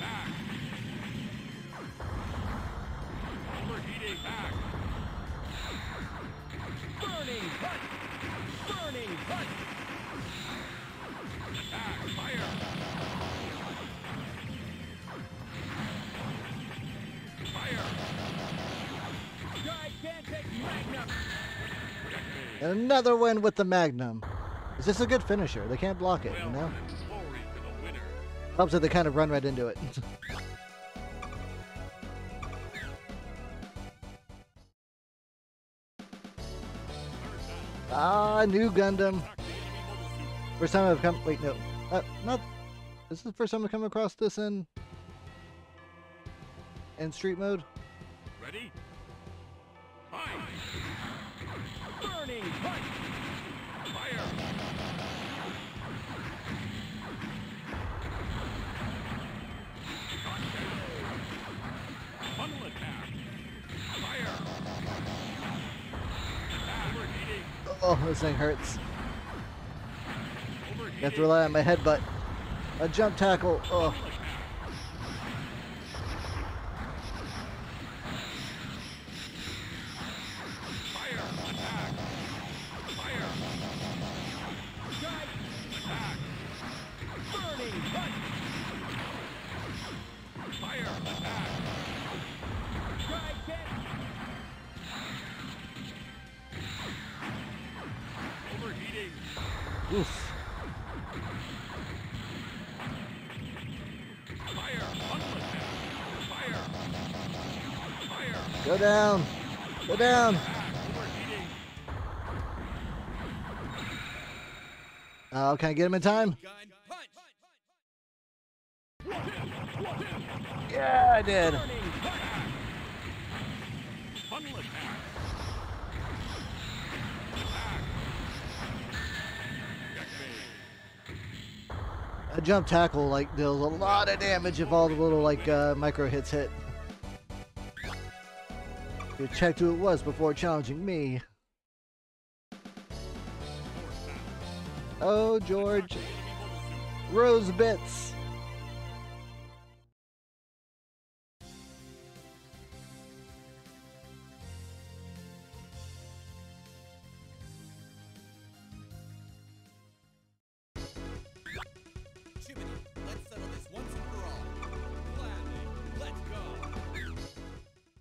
Attack! Overheating! Attack! Burning punch! Burning punch! Attack! Fire! Fire! Gigantic Magnum! And another win with the Magnum. Is this a good finisher? They can't block it, you know? Wealth and glory to the Helps that they kind of run right into it. Ah, new Gundam. First time I've come. Wait, no, not. This is the first time I've come across this in street mode. Ready? Fight! Burning punch! Fire! Funnel attack! Fire! Overheating! Oh, this thing hurts. Overheating! You have to rely on my headbutt. A jump tackle. Oh. Fire! Attack! Fire! Strike! Attack! Burning punch! Fire! Attack! Strike it! Overheating! Oof. Fire! Funnel attack! Fire! Fire! Go down. Go down. Overheating! Oh, can I get him in time? Gun punch. Yeah, I did. Burning punch! Funnel attack! Attack! Checkmate! A jump tackle like deals a lot of damage if all the little like micro hits hit. You checked who it was before challenging me. Oh, George. Rose bits. Jiminy, let's settle this once and for all. Gladly, let's go.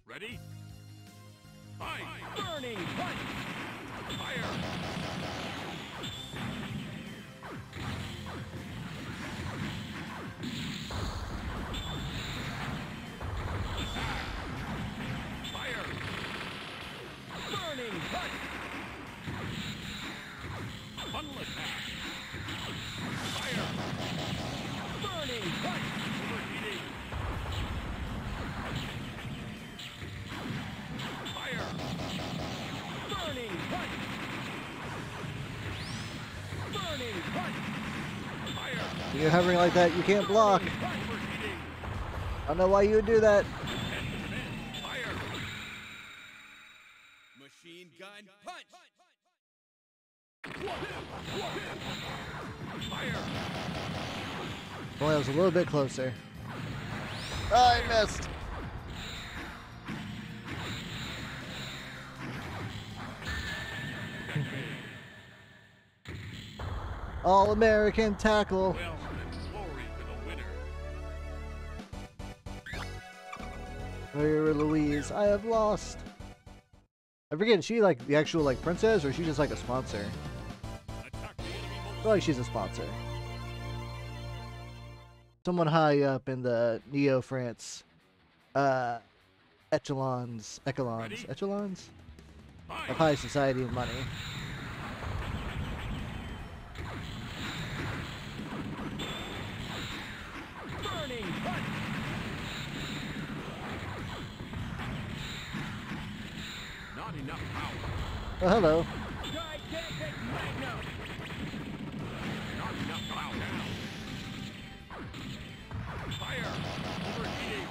Ready? Fight! Burning punch! Fire! Attack! Fire! Burning punch! Funnel attack! Fire! Burning punch! Overheating! Fire! Burning punch! Burning punch! Fire! When you're hovering like that, you can't block. Overheating! I don't know why you would do that. Fire! Machine gun punch. Fire! Boy, I was a little bit closer. Oh, I missed. All-American tackle. Well, and glory to the winner. Where Louise? I have lost. I forget, is she like the actual like princess or is she just like a sponsor? Attack the enemy I feel like she's a sponsor. Someone high up in the Neo France echelons of Fire! high society and money. Burning punch! Not enough power. Oh, hello. Gigantic Magnum! Not enough power now. Fire! Overheating!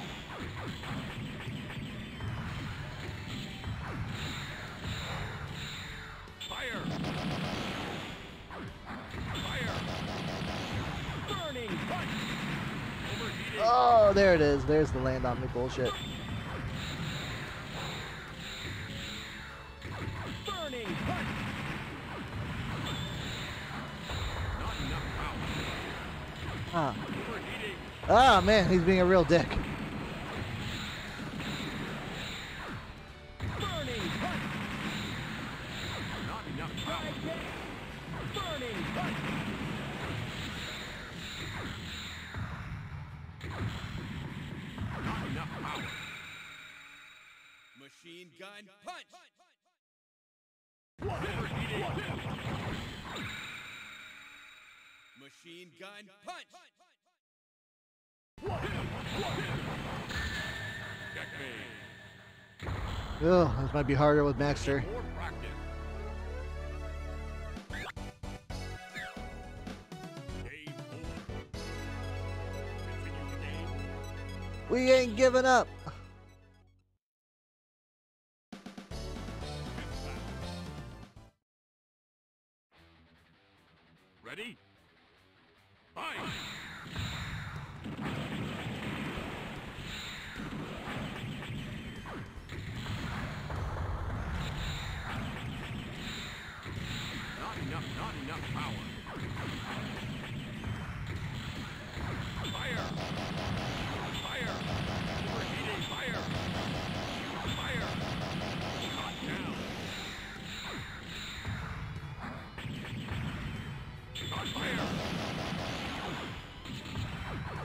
Fire! Fire! Burning punch! Overheating! Oh, there it is. There's the land on me bullshit. Burning punch! Not enough power. Ah. Overheating! Ah, man, he's being a real dick. Burning punch! Not enough power. Burning punch! gun punch. Machine gun punch. Ugh, this might be harder with Maxter. More practice. Game over. Continue the game. We ain't giving up. Ready? Fight! Not enough power. Fire! Fire! Overheating fire! Fire! Shot down! Shot fire!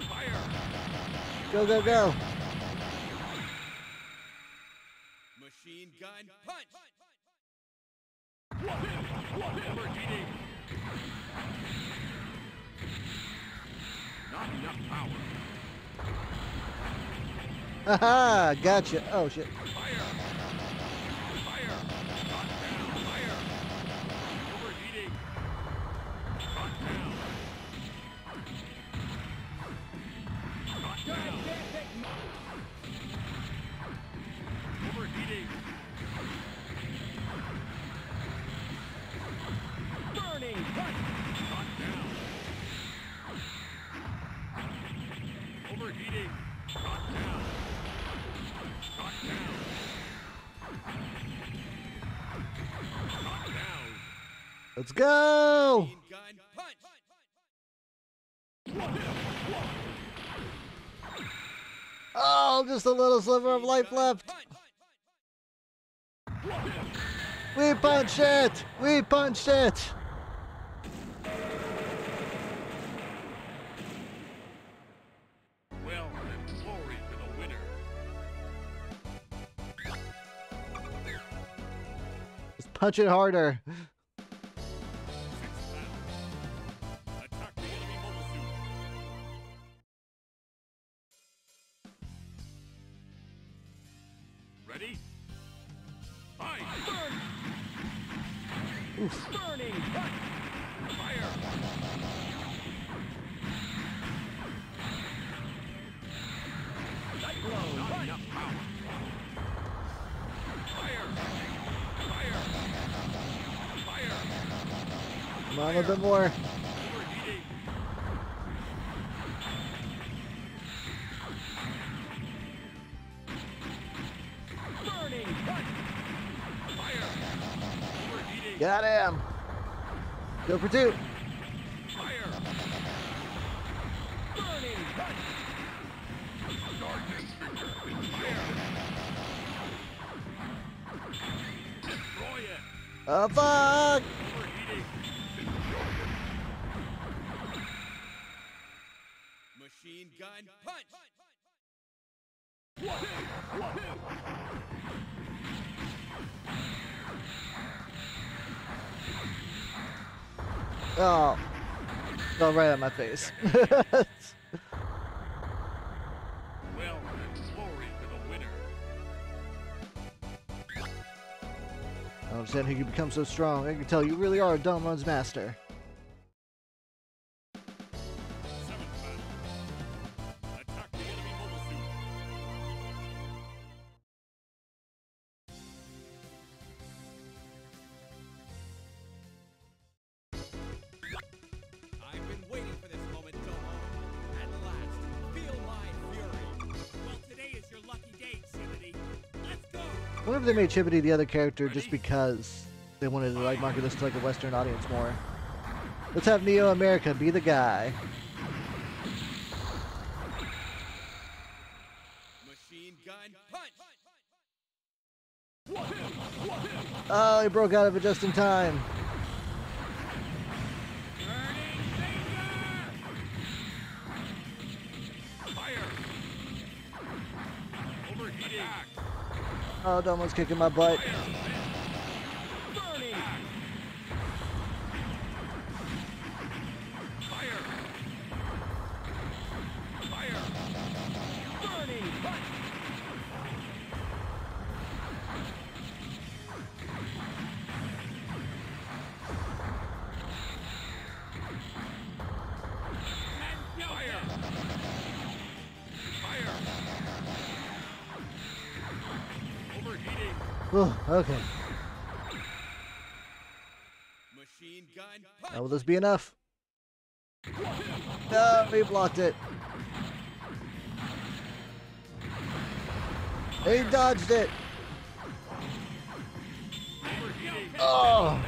Fire! Go, go, go. Machine gun punch. Overheating! Not enough power. Haha, gotcha. Oh, shit. Fire! Fire! Shot down! Fire! Overheating! Shot down! Shot down! Overheating! Burning! Shot down! Overheating! Shot down! Shot down! Shot down! Let's go. Machine gun punch. Oh, just a little sliver of life Gun left. punch. We punched it. We punched it. Well, and glory to the winner. Just punch it harder. Sixth battle. Attack the enemy mobile suit. Ready? Fight! Burning! Fire! Light blow! Not enough power! Fire! Fire! Fire! Come on, a little bit more. Overheating! Burning! Fire! Overheating! Got him. Go for two. Fire! Burning! Darkness! Fire! Destroy it! Oh, fuck. Overheating! Machine gun punch. Oh. Fell right on my face. Well, and glory to the winner. I don't understand how you become so strong. I can tell you really are a dumb runs master. Seventh battle. Attack the enemy mobile suit. I've been waiting for this moment, Toho. At last, feel my fury. Well, today is your lucky day, Chimney. Let's go. I wonder if they made Chippity the other character just because they wanted to like market this to like a Western audience more. Let's have Neo America be the guy. Machine gun punch. Oh, he broke out of it just in time. Fire! Overheating! Oh, Domo's kicking my butt. Burning. Fire. Fire. Burning. Punch. Fire. Fire. Overheating. Oh, okay. Machine gun punch. Now, will this be enough? No, he blocked it. He dodged it. Overheating. Oh.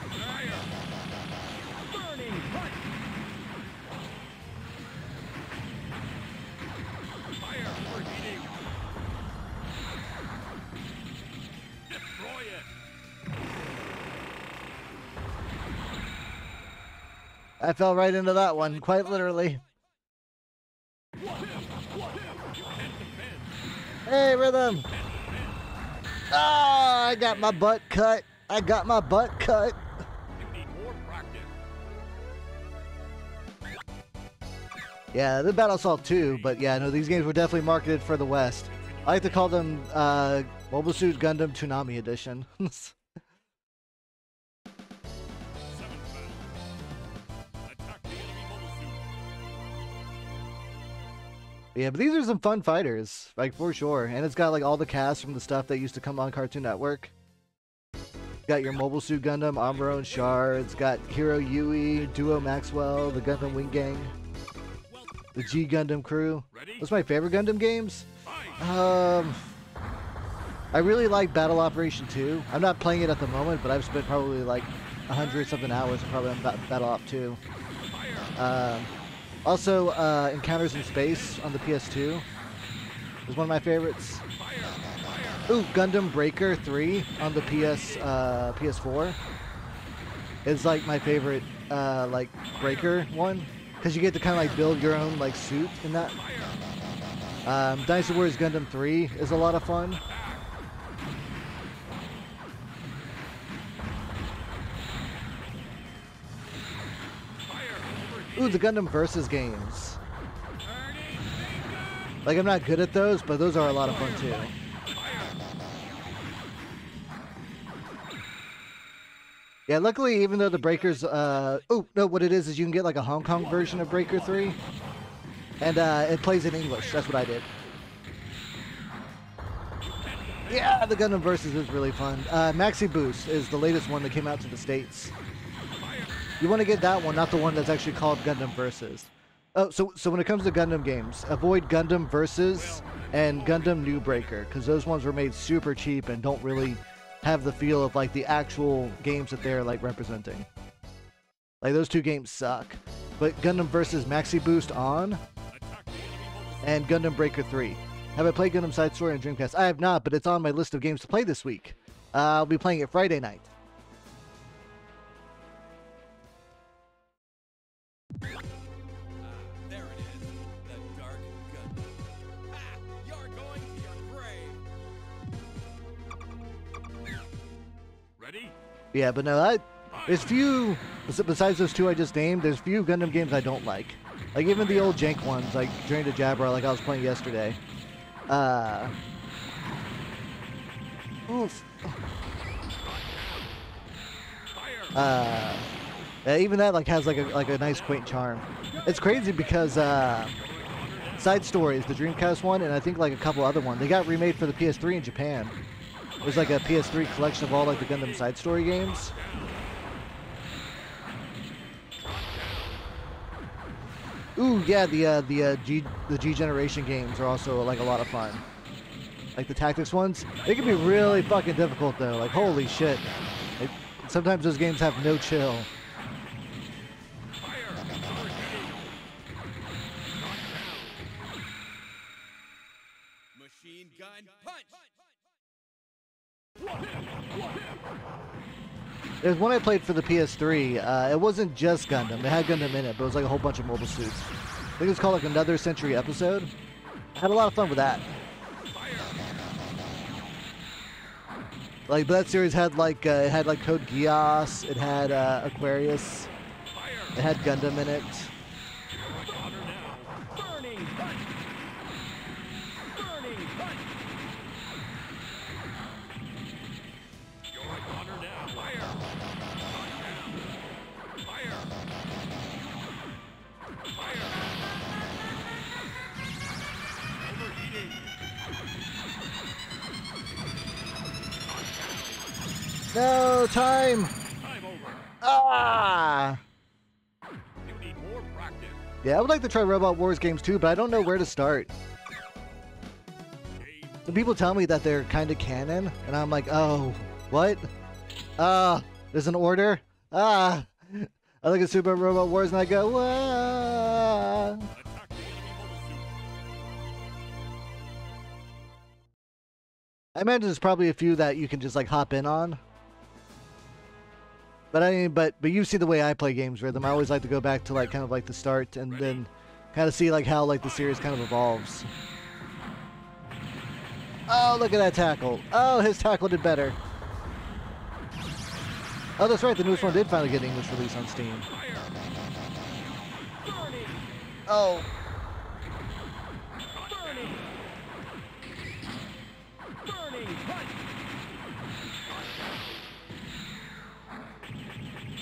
Fire. Burning. Punch. Fire. Overheating. Destroy it. I fell right into that one, quite literally. Hey, Rhythm. Ah, I got my butt cut. I got my butt cut. You need more practice. Yeah, the Battle Assault 2, but yeah, no, these games were definitely marketed for the West. I like to call them Mobile Suit Gundam Toonami Edition. 7th battle. Attack the enemy mobile suit. Yeah, but these are some fun fighters, like for sure. And it's got like all the cast from the stuff that used to come on Cartoon Network. Got your Mobile Suit Gundam, Amuro and Char. It's got Hero Yui, Duo Maxwell, the Gundam Wing Gang, the G Gundam crew. Ready? Those are my favorite Gundam games. Fight. I really like Battle Operation 2. I'm not playing it at the moment, but I've spent probably like 100-something hours probably on Battle Op 2. Also, Encounters in Space on the PS2 is one of my favorites. Ooh, Gundam Breaker 3 on the PS4 is like my favorite like Breaker one, because you get to kind of like build your own like suit in that. Dynasty Warriors Gundam 3 is a lot of fun. Ooh, the Gundam Versus games. Like, I'm not good at those, but those are a lot of fun too. Yeah, luckily, even though the Breakers, oh, no, what it is you can get like a Hong Kong version of Breaker 3. And it plays in English. That's what I did. Yeah, the Gundam Versus is really fun. Maxi Boost is the latest one that came out to the States. You want to get that one, not the one that's actually called Gundam Versus. Oh, so when it comes to Gundam games, avoid Gundam Versus and Gundam New Breaker, because those ones were made super cheap and don't really have the feel of like the actual games that they're like representing. Like those two games suck. But Gundam Versus Maxi Boost on and Gundam Breaker 3. Have I played Gundam Side Story on Dreamcast? I have not, but it's on my list of games to play this week. I'll be playing it Friday night. There it is. The Dark Gundam. Ah! You're going to your grave. Ready? Yeah, but no, there's few, besides those two I just named, there's few Gundam games I don't like. Like even the old jank ones, like Journey to Jabra, like I was playing yesterday. Oof. Even that like has like a nice quaint charm. It's crazy because Side Stories, the Dreamcast one, and I think like a couple other ones, they got remade for the PS3 in Japan. There's like a PS3 collection of all like the Gundam Side Story games. Ooh, yeah, the G Generation games are also like a lot of fun. Like the tactics ones, they can be really fucking difficult though. Like holy shit, sometimes those games have no chill. Machine gun punch. There's one I played for the PS3. It wasn't just Gundam. It had Gundam in it, but it was like a whole bunch of mobile suits. I think it's called like Another Century Episode. I had a lot of fun with that. Like that series had like it had like Code Geass, it had Aquarius, it had Gundam in it. Honor now. Burning punch. Burning punch. You're at honor now. Fire. Knock down. Fire. Fire. Overheating. No time. Time over. Ah. You need more practice. Yeah, I would like to try Robot Wars games too, but I don't know where to start. Game. Some people tell me that they're kind of canon, and I'm like, oh, what? There's an order? I look at Super Robot Wars and I go, wah. Attack the enemy mobile suit. I imagine there's probably a few that you can just like hop in on. But I mean, but you see the way I play games, Rhythm. I always like to go back to like kind of like the start and then kind of see like how like the series kind of evolves. Oh, look at that tackle. Oh, his tackle did better. Oh, that's right. The newest one did finally get an English release on Steam. Oh. Burning punch.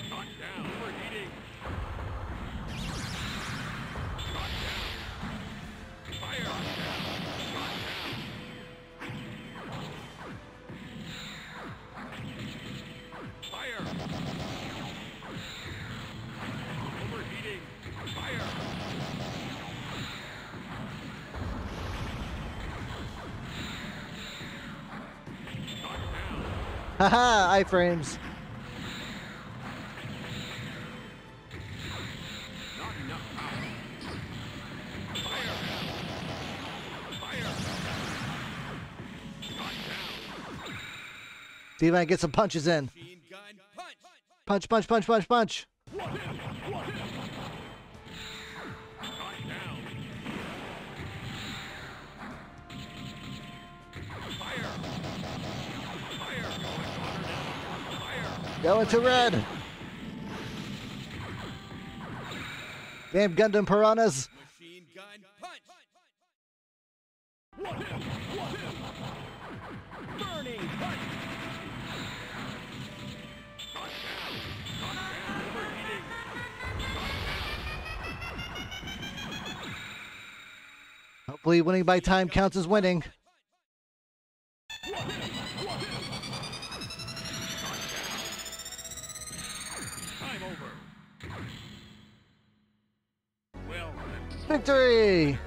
Knock down. Overheating. Knock down. Fire. Knock down. Fire. Overheating. Fire. Knock down. Haha, iframes. Not enough power. Fire. Fire. Knock down. See if I can get some punches in. Machine gun punch. Punch, punch, punch, punch, punch. Knock down. Fire. Fire. Fire. Going to red. Damn Gundam piranhas. Machine gun punch. Burning punch. Knock down. Knock down. Overheating. Hopefully winning by time counts as winning. Time over. Well then. Victory!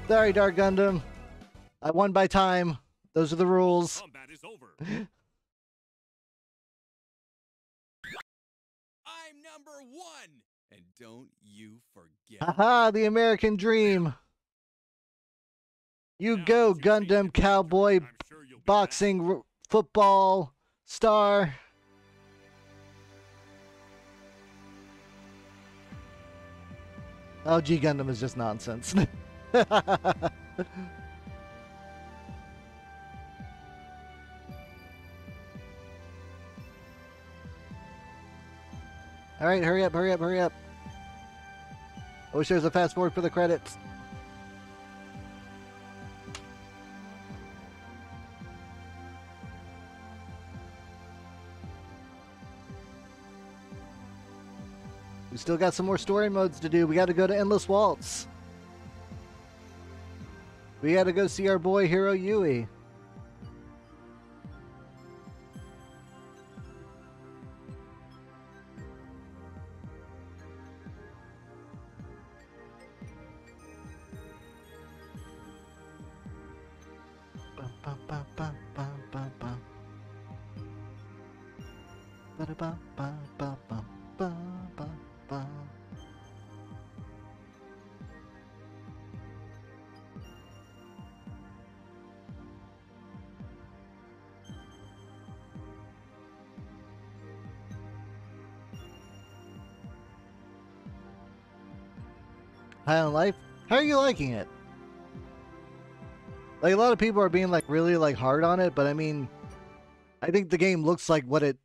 Sorry, Dark Gundam. I won by time. Those are the rules. Combat is over. I'm number one. And don't you forget. Haha, the American dream. You go, Gundam cowboy, I'm sure you'll be boxing, football, star. Oh, G Gundam is just nonsense. All right, hurry up, hurry up, hurry up. I wish there was a fast forward for the credits. We still got some more story modes to do. We got to go to Endless Waltz. We got to go see our boy Hiro Yui. Bum, bum, bum, bum, bum, bum, bum. Ba-da-bum, bum, bum, bum, bum, bum, bum. High on Life. How are you liking it? Like, a lot of people are being like really like hard on it, but I mean, I think the game looks like what it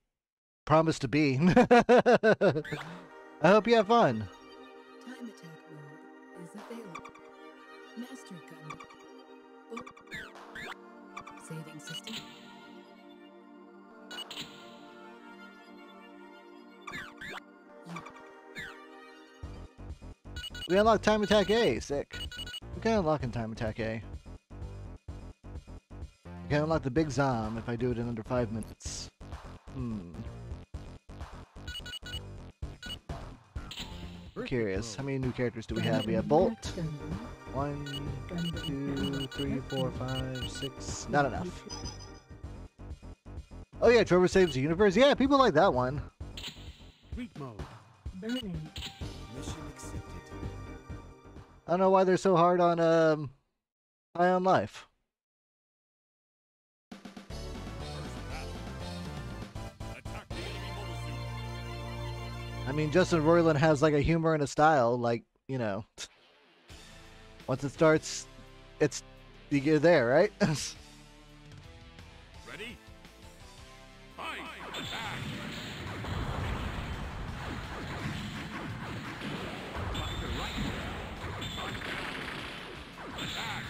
promised to be. I hope you have fun. Time attack mode is available. Master Gundam. Oh. Saving system. We unlock Time Attack A. Sick. We can unlock in Time Attack A. I can unlock the Big Zom if I do it in under 5 minutes. Curious. How many new characters do we have? We have Bolt. 1, 2, 3, 4, 5, 6. Not enough. Oh yeah, Trevor Saves the Universe. Yeah, people like that one. Sweet mode. Burning. Mission accepted. I don't know why they're so hard on High on Life. Attack the enemy mobile suit. I mean, Justin Roiland has like a humor and a style, like, you know. Once it starts, you're there, right? Ready? Fight! Attack! Dr. Right. Shot down. Attack!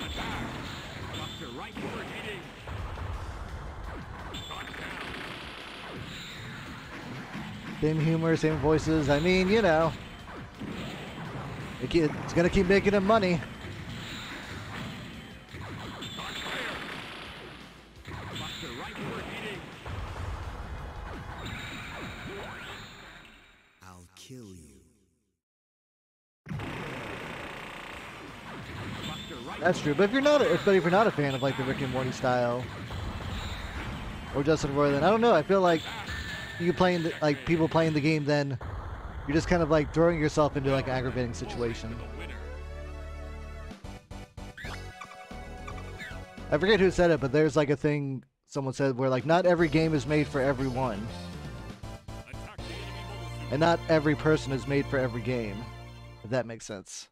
Attack! Dr. Right. Overheating. Shot down. Same humor, same voices. I mean, you know. It's gonna keep making him money. Shot fire! Dr. Right. Overheating. I'll kill you. Dr. Right. That's true. But if you're not a fan of like the Rick and Morty style or Justin Roiland, I don't know. I feel like like people playing the game, then you're just kind of like throwing yourself into like an aggravating situation. The winner. I forget who said it, but there's like a thing someone said where like not every game is made for everyone, Attack the enemy mobile suit. and not every person is made for every game. If that makes sense.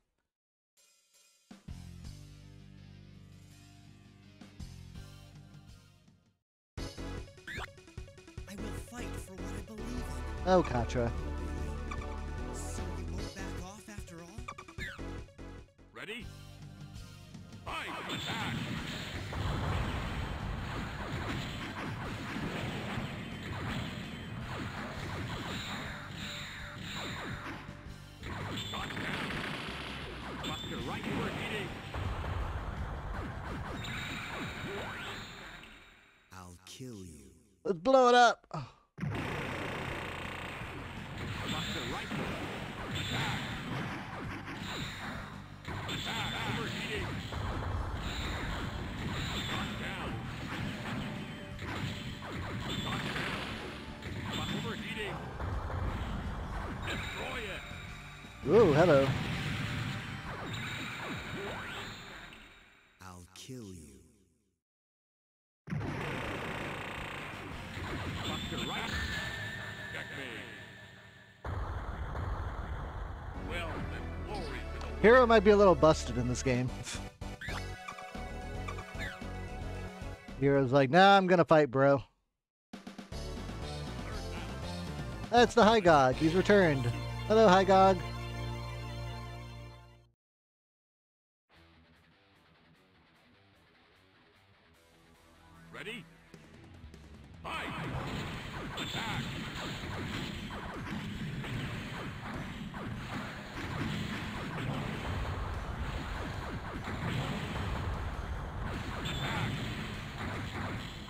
I will fight for what I believe in. Oh, Katra. So you won't back off after all? Ready? Fight! Attack! Shot down. Dr. Right. Overheating. I'll kill you. Let's blow it up. Dr. Right. Attack! Attack! Overheating! Shot down! Shot down! Shot overheating! Destroy it! Ooh, hello. I'll kill you. Dr. Right! Check me! Well, then glory to the Hero might be a little busted in this game. Hero's like, nah, I'm gonna fight, bro. That's the High God. He's returned. Hello, High God. Ready? Fight! Attack! Attack!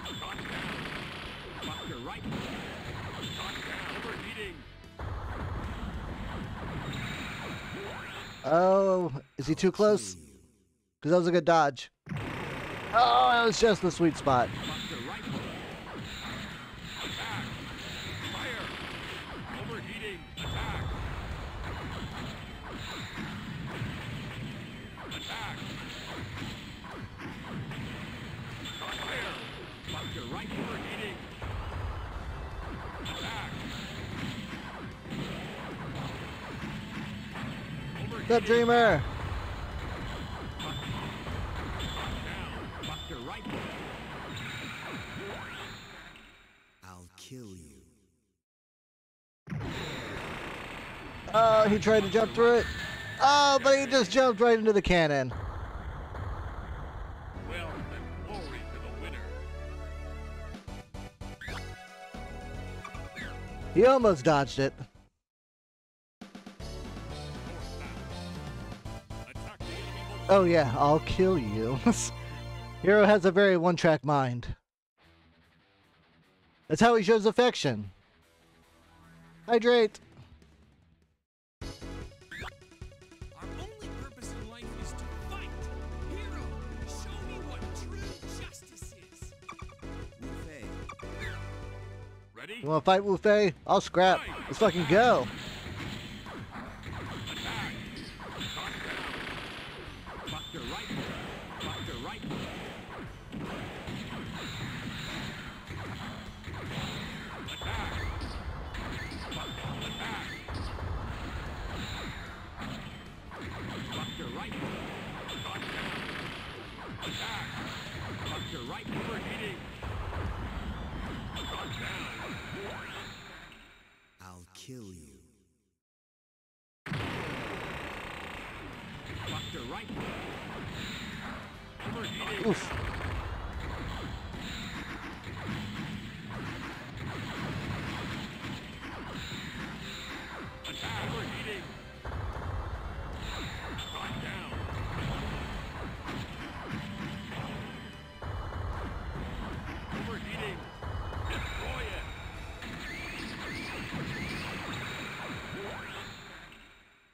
Shot down! Dr. Right! Shot down! Overheating! Oh, is he too close? Kill you. Because that was a good dodge. Oh, that was just the sweet spot. Dr. Right! Attack! Fire! Overheating! Attack! Attack! Fire! Dr. Right! Overheating! Attack! Up, Dreamer! Buster right. I'll kill you. Oh, he tried to jump through it. Oh, but he just jumped right into the cannon. Well, then glory to the winner. He almost dodged it. Attack the enemy motor. Oh yeah, I'll kill you. Hero has a very one-track mind. That's how he shows affection. Hydrate. Our only purpose in life is to fight. Hero, show me what true justice is. Wu Fei, Ready? You wanna fight Wu Fei? I'll scrap. Let's fucking go. Attack. Knockdown. Buster right. Buster right. Attack. Attack. Buster right. Knockdown. Attack. Buster right. Overheating. Knockdown. I'll kill you. Buster right. Overheating. Oof. Attack. Overheating. Knockdown. Overheating. Destroy it.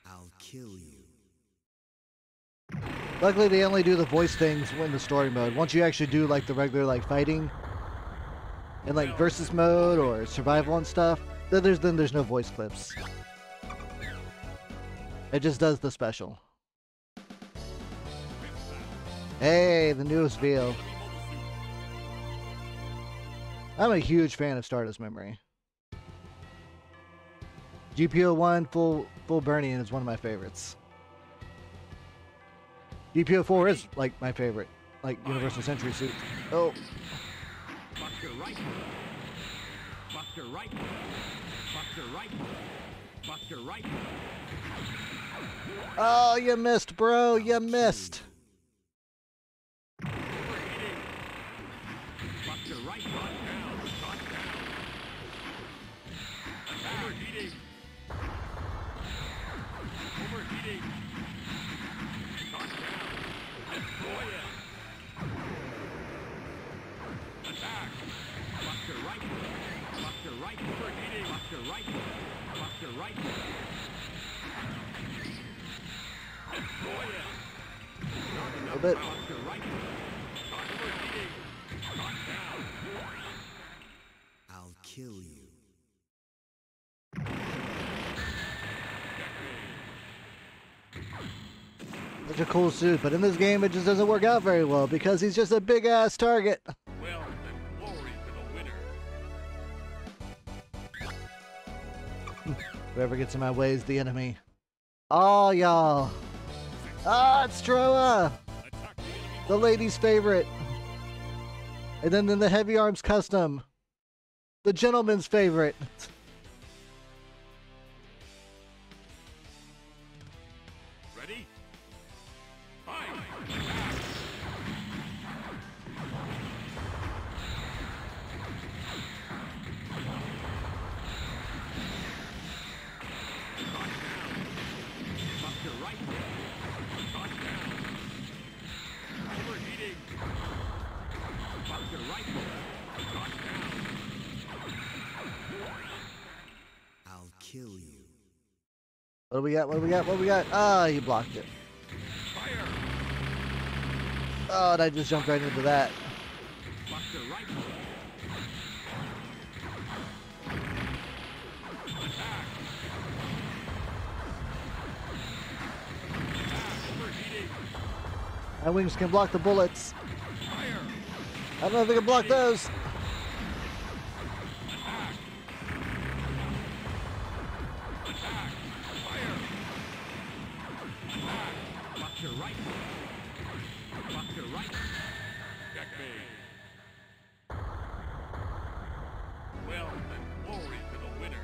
I'll kill you. Luckily, they only do the voice things in the story mode. Once you actually do like the regular like fighting in like versus mode or survival and stuff, then there's no voice clips. It just does the special. Hey, the newest VO. I'm a huge fan of Stardust Memory. GPO1 full Burnian is one of my favorites. GPO4 is like my favorite, like Universal Century suit. Oh, Buster right. Buster right. Buster right. Buster right. oh, you missed, bro. You missed. Overheating. Buster right. Knockdown. Knockdown. Overheating. Overheating. Knockdown. Destroy it. Attack. Buster right. Buster right. Overheating. Buster right. Buster right. Destroy it. A little bit. Buster right. Overheating. Knockdown. I'll kill you. Such a cool suit, but in this game it just doesn't work out very well because he's just a big ass target. Well, then glory to the winner. Whoever gets in my way is the enemy. Oh, y'all. Ah, it's Troa, Attack the enemy. the lady's favorite. And then the Heavy Arms Custom, the gentleman's favorite. Ready? Fight! Attack! Knockdown. Buster right. Knockdown. Overheating. Buster right. Knockdown. I'll kill you. What do we got? What do we got? What do we got? Ah, you blocked it. Fire! Oh, and I just jumped right into that. Buster right. Attack! Attack! Overheating! My wings can block the bullets. Fire! I don't know if they can block those. Attack! Attack! Fire! Buck to right. Checkmate. Well, then glory to the winner.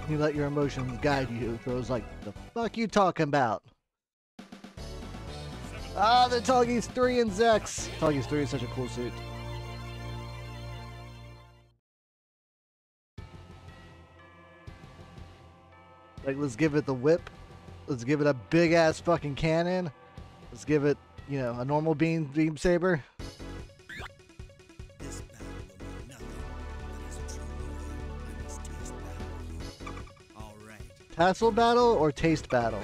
You let your emotions guide you. Throws like, the fuck you talking about? Ah, the Toggies 3 and Zex. Toggies 3 is such a cool suit. Like, let's give it the whip. Let's give it a big ass fucking cannon. Let's give it, you know, a normal beam saber. This battle will mean nothing, but as a true warrior, I must taste battle with you. All right. Tassel battle or taste battle?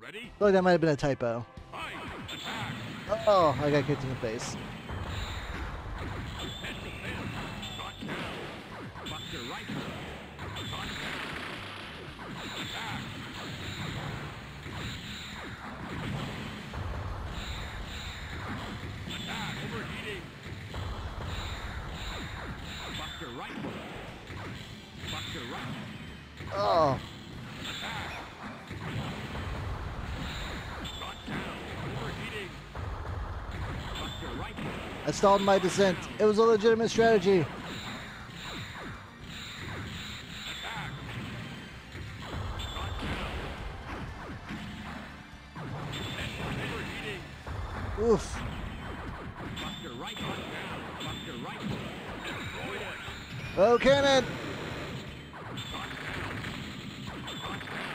Ready? I feel like that might have been a typo. Fight! Attack! Oh, I got kicked in the face. Head to head. Shot down. Buck to right. Shot down. Attack! Attack! Overheating. Buck to right. Buck to right. Oh, Attack! Shot down. Overheating. Buck to right. I stalled my descent. It was a legitimate strategy. Attack! Shot down. Overheating. Oof. Buck to right. Shot down. Buck to right. Destroy it. Oh, cannon! Shot down. Shot down.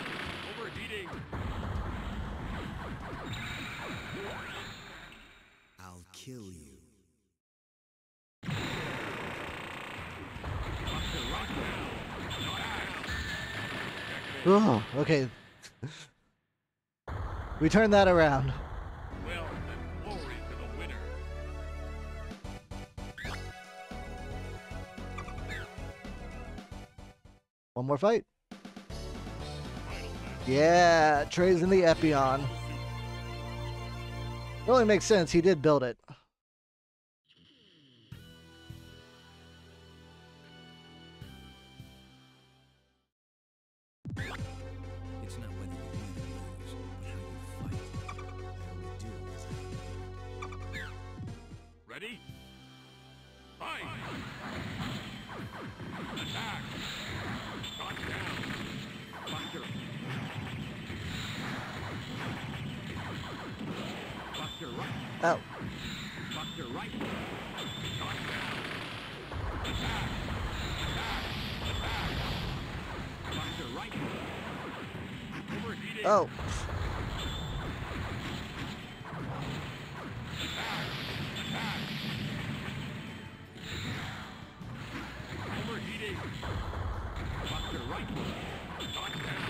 Overheating. I'll kill you. Buck to right now. Shot down. Oh, okay. We turned that around. Well, then glory to the winner. One more fight. Final match. Yeah, Trey's in the Epion. It only makes sense. He did build it. It's not whether you win or lose, but how you fight. I only do as I command. Ready? Fight! Attack! Shot down! Buck to Buck to right. Oh, Buck to right. Shot down. Attack! Attack! Attack! Buck to right. Overheating. oh. Attack! Overheating. Buck to right. Shot down.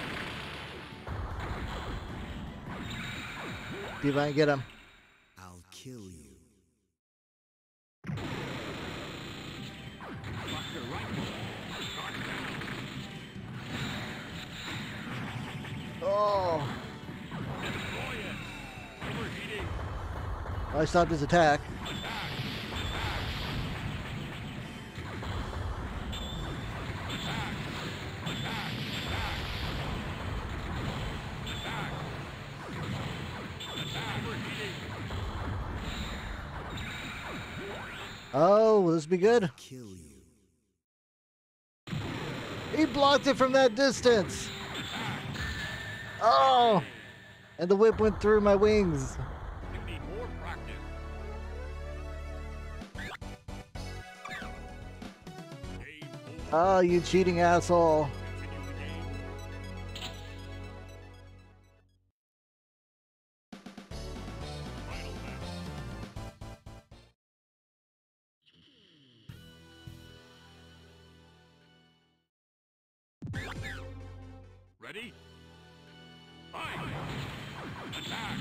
See if I can get him. I'll kill you. Buck to right. Shot down. Oh, Destroy it. Overheating. I stopped his attack. Oh, will this be good? Kill you. He blocked it from that distance. Oh, and the whip went through my wings. You need more practice. Game over. Oh, you cheating asshole. Continue the game. Final match. Ready? Fight! Attack!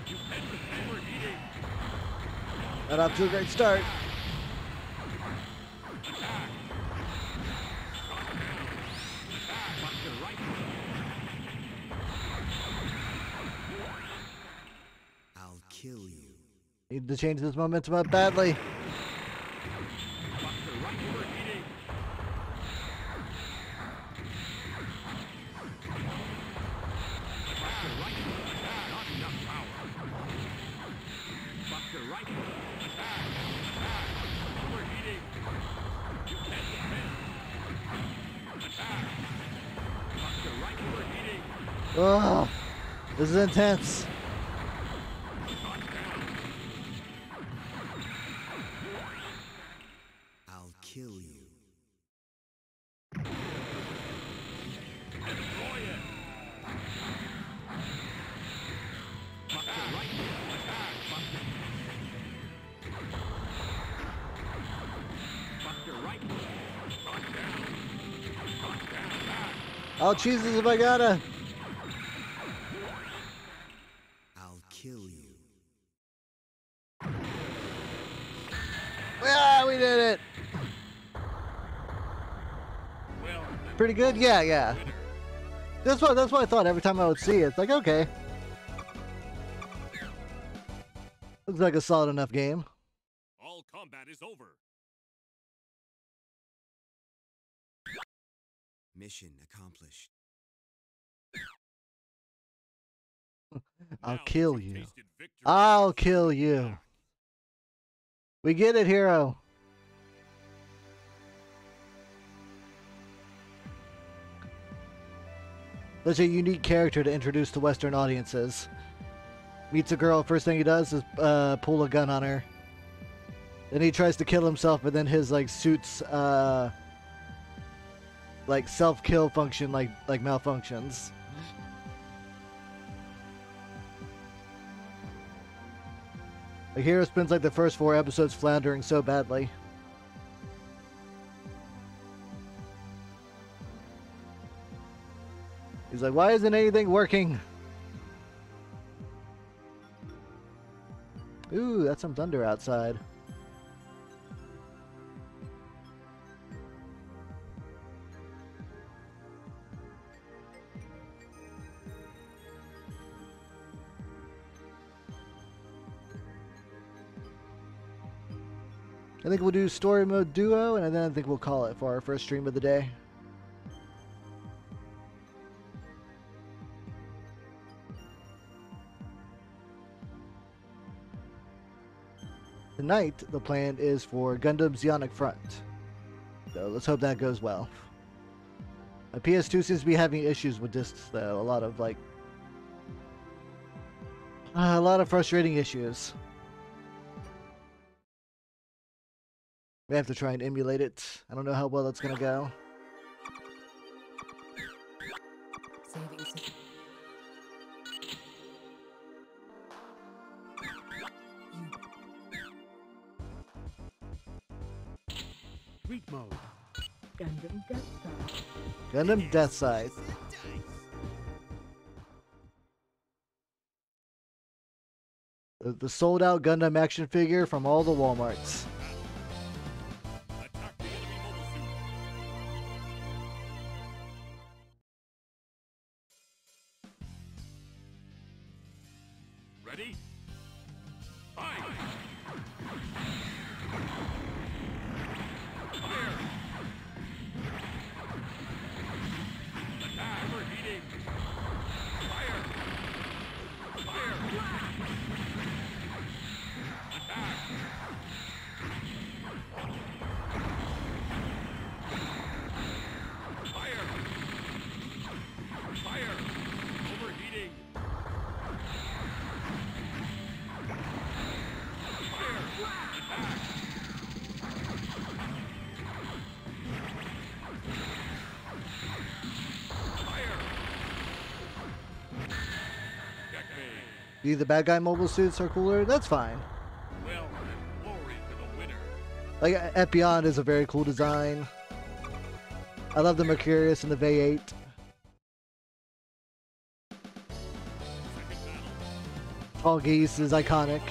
You head to overheating. Got off to a great start. Attack! Shot down. Attack! Buck to right. I'll kill you. Need to change this momentum up badly. Buster right overheating. Buster right. Attack. Not enough power. Buster right. Attack. Attack. Overheating. You can't defend. Attack. Buster right overheating. Ugh. This is intense. Shot down. I'll kill you. Destroy it. Buster right. Attack. Buster. Buster right. Shot down. Shot down. Back. Oh, Jesus, if I gotta. I'll kill you. Yeah, we did it. Well, Pretty good? Yeah, yeah. winner. That's what I thought every time I would see it. It's like, okay. Looks like a solid enough game. All combat is over. Mission accomplished. I'll Now that kill you've you. tasted victory, I'll kill you. We get it, hero. Such a unique character to introduce to Western audiences. Meets a girl, first thing he does is pull a gun on her. Then he tries to kill himself, but then his like suit's like self-kill function like malfunctions. The hero spends like the first 4 episodes floundering so badly. He's like, why isn't anything working? Ooh, that's some thunder outside. I think we'll do story mode duo, and then I think we'll call it for our first stream of the day. Tonight, the plan is for Gundam Zionic Front. So let's hope that goes well. My PS2 seems to be having issues with discs, though. A lot of frustrating issues. We have to try and emulate it. I don't know how well that's gonna go. Saving system. Street mode. Gundam Death Star. Gundam Death Side. The sold out Gundam action figure from all the Walmarts. Attack the enemy mobile suit. Ready? Fight! Fire! Attack! Overheating! Fire! Fire! Attack! Fire! Fire! Overheating! Fire! Attack! Fire! Checkmate! The bad guy mobile suits are cooler. That's fine. Well, and glory to the winner. Like Epion is a very cool design. I love the Mercurius and the V8. Second battle. Tall Geese is iconic.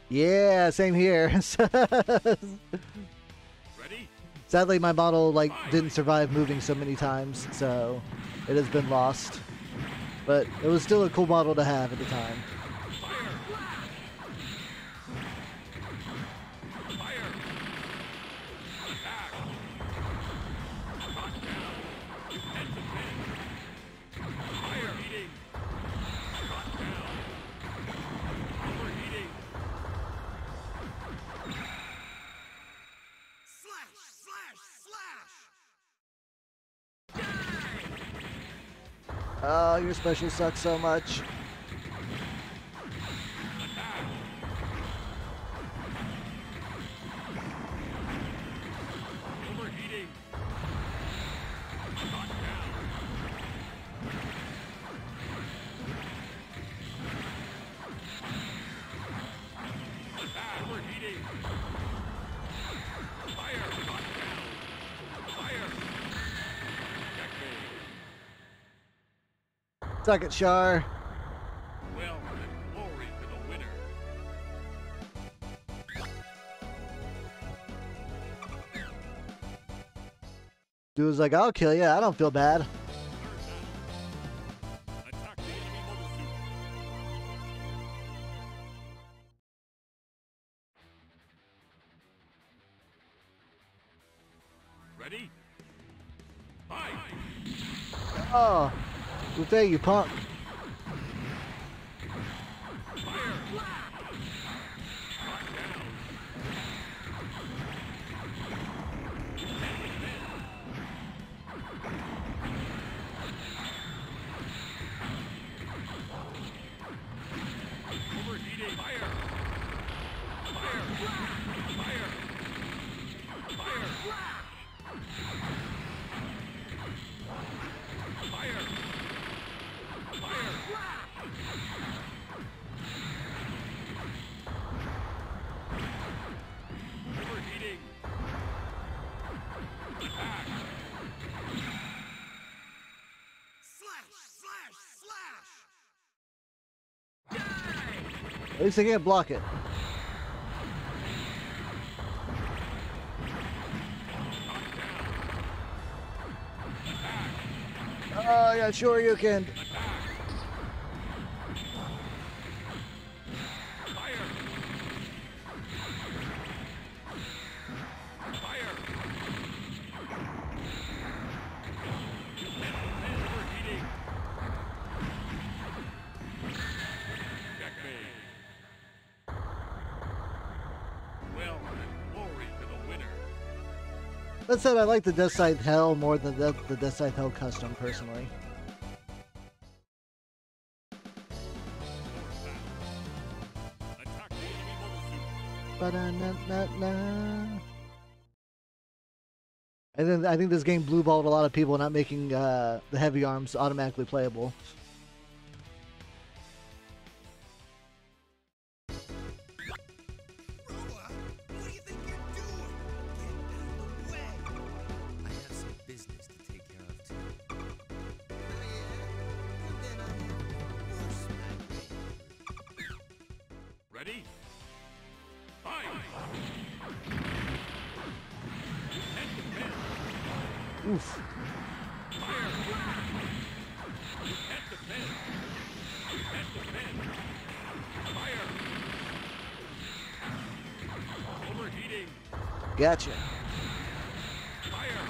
Yeah, same here. Ready? Sadly, my model like didn't survive moving so many times, so it has been lost. But it was still a cool model to have at the time. Oh, your special sucks so much. Overheating. Overheating. Fire. Fire. Checkmate. Suck it, Char. Well, and glory to the winner. Dude was like, I'll kill you. I don't feel bad. Third down. Attack the enemy mobile suit. Ready? Fight! Oh, Buffet, you punk. Overheating. Fire! Fire! Fire! Fire! Fire! Fire! Overheating. Attack! At least I can't block it. Oh, yeah, sure you can. Fire! Fire! Overheating. Checkmate. Well, and glory to the winner. That said, I like the Death Scythe Hell more than the Death Scythe Hell custom, personally. Attack the enemy mobile suit. Ba-da-na-na-na. And then I think this game blueballed a lot of people, not making the heavy arms automatically playable. Robot, what do you think you're doing? Get out of the way. I have some business to take care of too. Oh yeah? Well then I have horseback Ready? Fight! And defend. Oof. Fire! And defend. And defend. Fire! Overheating. Gotcha. Fire!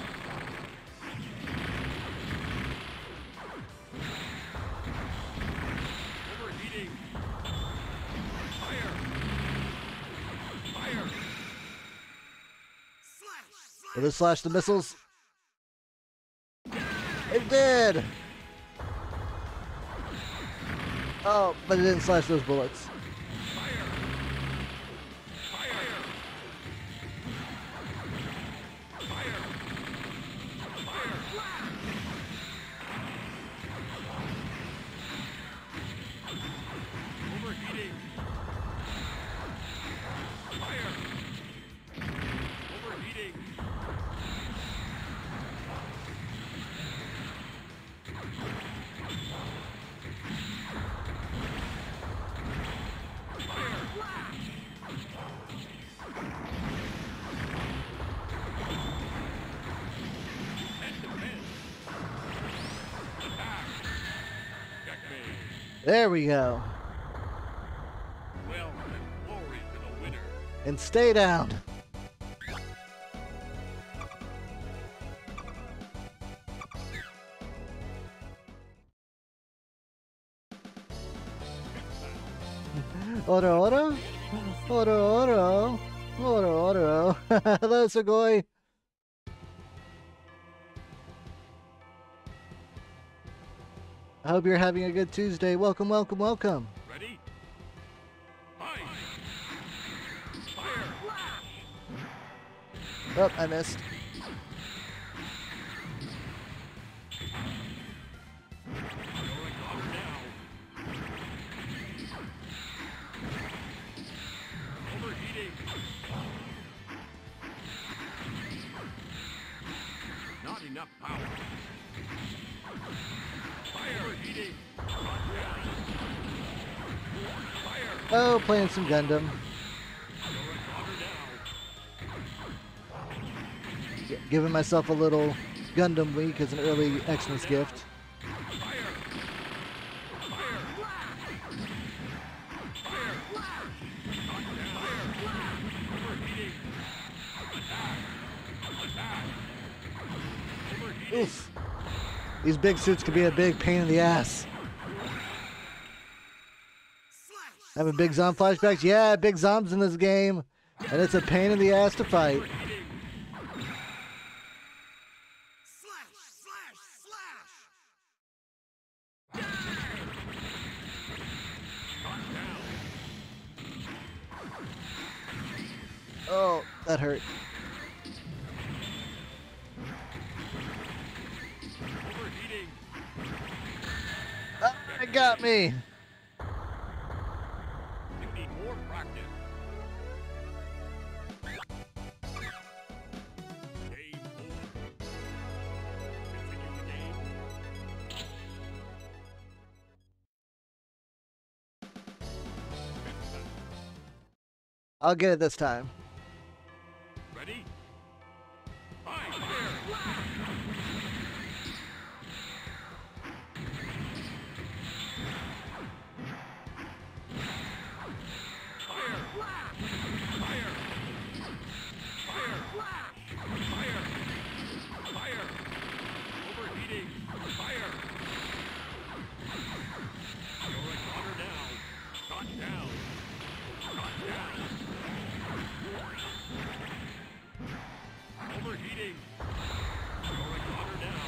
Overheating. Fire! Fire! Will this slash the missiles? It did! Oh, but it didn't slash those bullets. Fire! Fire! Fire! Fire! Overheating. Fire! Overheating. There we go. Well, and glory to the winner. And stay down. Oro, oro. Oro, oro. Oro, oro. Hello, Sugoi. I hope you're having a good Tuesday. Welcome, welcome, welcome. Ready? Fight! Fire! Oh, I missed. Overheating! Not enough power. Fire! Overheating! Fire! Oh, playing some Gundam. Giving myself a little Gundam week as an early Xmas gift. Oof. These big suits can be a big pain in the ass. Having big Zom flashbacks? Yeah, big Zoms in this game. And it's a pain in the ass to fight. Oh, that hurt. Overheating! Oh, it got me. You need more practice. Game over. Continue the game. I'll get it this time. Ready? Fight! Fire! Overheating! Fire! You're at water now. Shot down. Shot down. Overheating! You're at water now.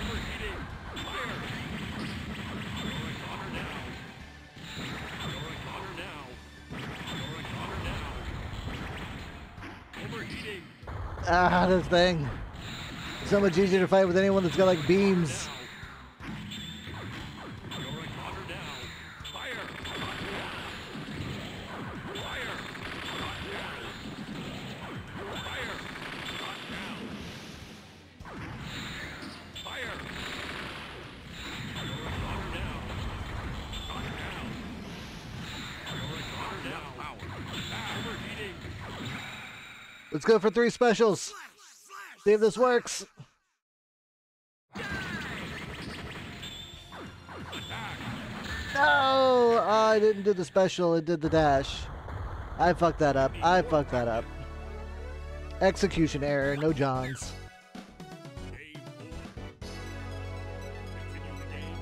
Overheating! Fire! You're at water now. You're at water now. You're at water now. Overheating! Ah, this thing. So much easier to fight with anyone that's got like beams. You're at water now. Fire! Fire! Fire! Fire! You're at water now. Shot down. You're at water now. Power. Overheating. Let's go for 3 specials. See if this works. No! I didn't do the special, it did the dash. I fucked that up. I fucked that up. Execution error, no Johns. Game over. Continue the game.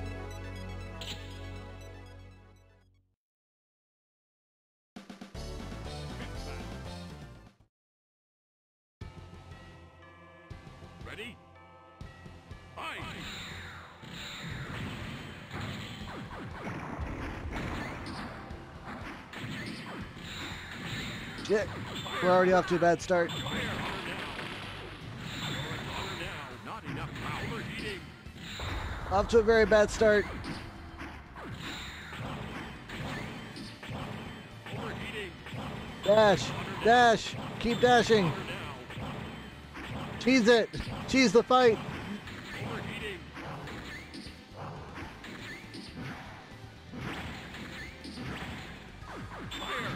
Ready? Fight! Shit. We're already off to a bad start. Fire! Water now. You're at water now. Not enough power. Overheating. Off to a very bad start. Overheating. Dash. Dash. Keep dashing. Water now. Cheese it. Cheese the fight. Overheating. Fire!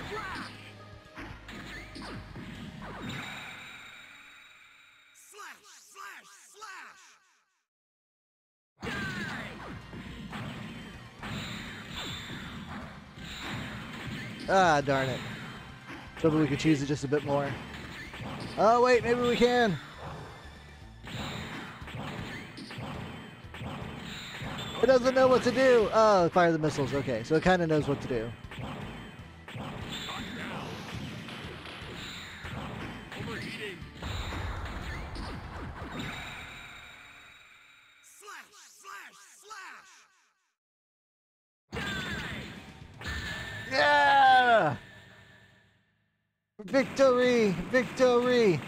Ah, darn it. So that we could choose it just a bit more. Oh, wait, maybe we can. It doesn't know what to do. Oh, fire the missiles. Okay, so it kind of knows what to do. Overheating. Slash! Slash! Slash! Yeah! Victory! Victory!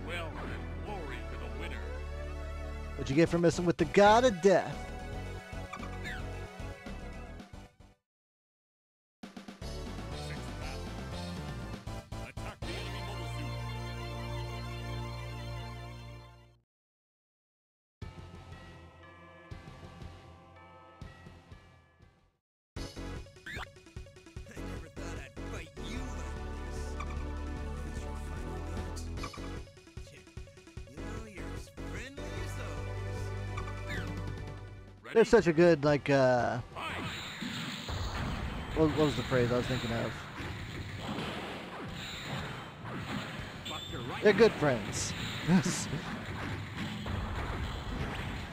Well, and glory to the winner. What'd you get for messing with the god of death? Sixth battle. Attack the enemy mobile suit. I never thought I'd fight you like this. Who's your final words? You know, you're as friendly as always. Ready? There's such a good, like, Fight! what was the phrase I was thinking of? Buster right. They're good friends. I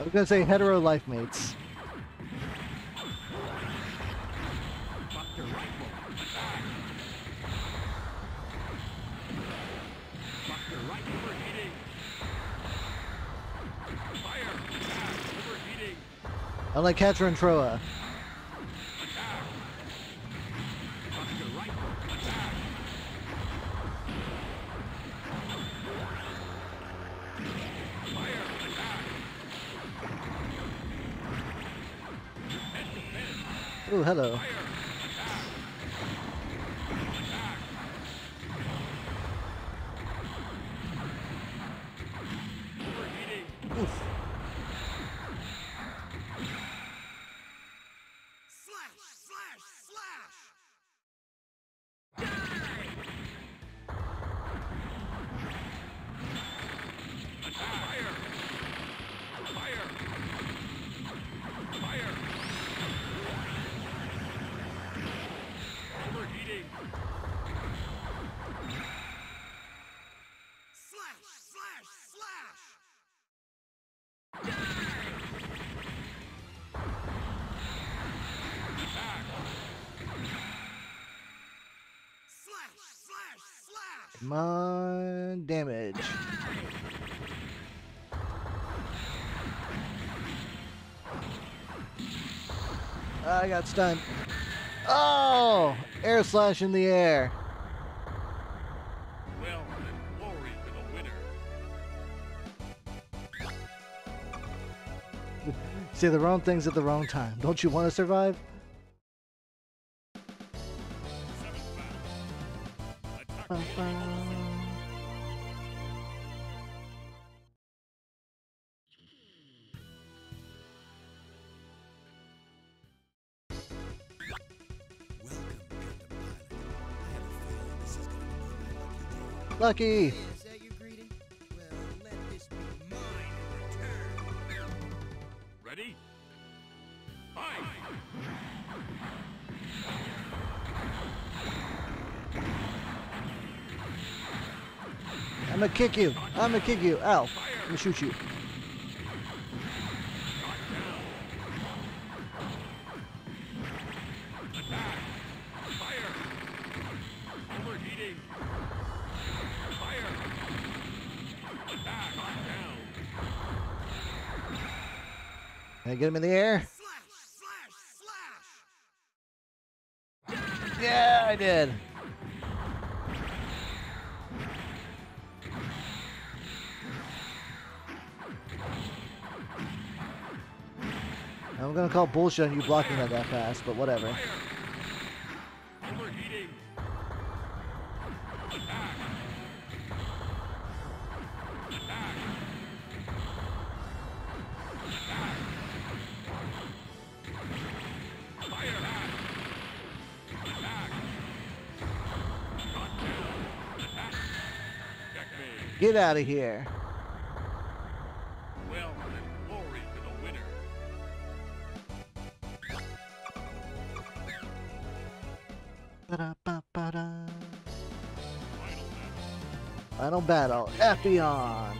was gonna say hetero life mates. Buster rifle. Attack. Buster right. Overheating. Fire. Attack. Overheating. Unlike Catra and Troa. Attack. Buster rifle. Attack. Fire. Attack. And defend. Ooh, hello. Fire. Attack. Attack. Overheating. Oof. Slash! Slash! Slash! Fire! Fire! Fire! Overheating! Slash! Slash! Slash! Attack! Slash! Slash! Slash! Come on, damage. I got stunned. Oh! Air slash in the air. Well, and glory to the winner. Say the wrong things at the wrong time. Don't you want to survive? Seventh battle. Attack the Bum, enemy mobile suit. bum. Welcome, Gundam pilot. I have a feeling this is going to be my lucky day. Lucky. Is that your greeting? Well, let this be mine in return. Ready? Fight! I'm gonna kick you. I'm gonna kick you. Ow. I'm gonna shoot you. Attack! Fire! Overheating! Fire! Attack! Down! Can I get him in the air? Slash! Slash! Slash! Yeah, I did. I'm gonna call bullshit on you blocking that fast, but whatever. Fire! Overheating! Attack! Attack! Attack! Fire! Attack! Shot down! Attack! Checkmate! Get out of here. Well, and glory to the winner. Ba-da-ba-ba-da. Final battle. Final battle, Epion.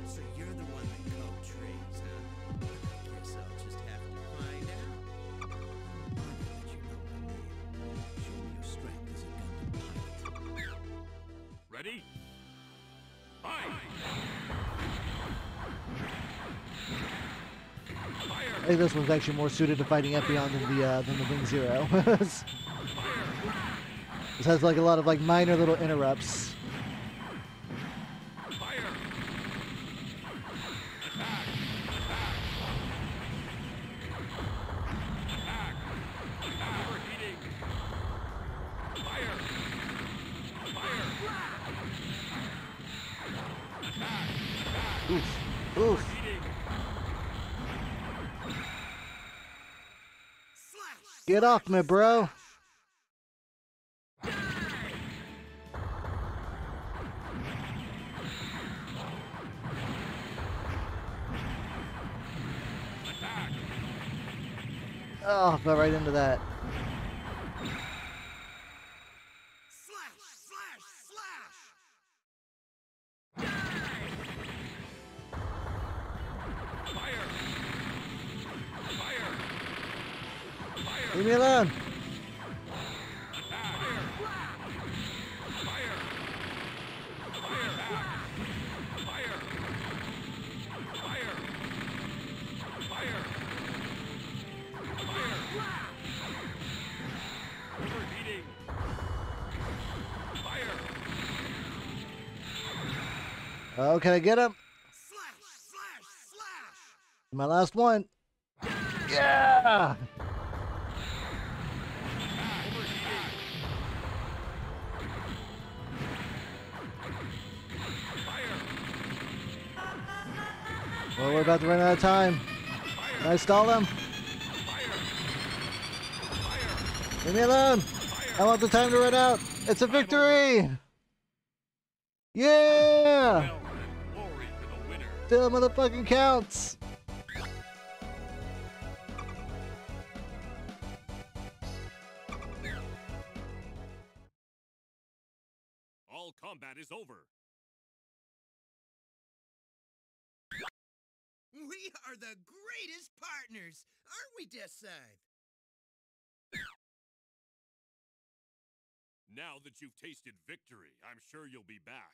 So you're the one that called trees, huh? Guess I'll just have to find out. I'm honored that you know my name. Show me your strength as a Gundam pilot. Ready? Fight! I think this one's actually more suited to fighting Epion than the Wing Zero. This has like a lot of like minor little interrupts. Fire! Attack! Attack! Attack! Overheating! Fire! Fire! Attack! Attack! Oof, oof. Overheating! Slash! Get off me, bro. Attack! Oh, fell right into that. Slash! Slash! Slash! Fire! Fire! Fire! Leave me alone. Attack! Fire! Fire! Fire! Fire! Fire! Fire! Fire! Overheating! Fire! Oh, can I get him? Slash! Slash! Slash! My last one. Yeah. Overheating! Fire! Well, we're about to run out of time. Can I stall them? Fire! Fire! Leave me alone. I Fire! want the time to run out. It's a victory. Yeah. Well, and glory to the winner. Still motherfucking counts. All combat is over. We are the greatest partners, aren't we, Decide? Now that you've tasted victory, I'm sure you'll be back.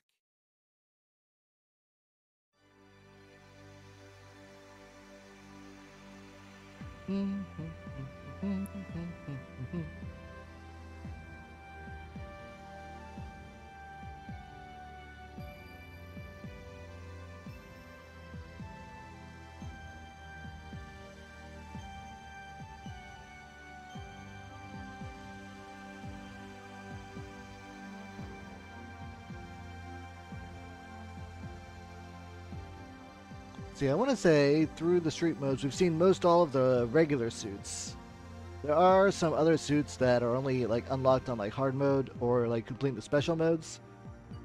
See, I want to say through the street modes, we've seen most all of the regular suits. There are some other suits that are only like unlocked on like hard mode or like completing the special modes,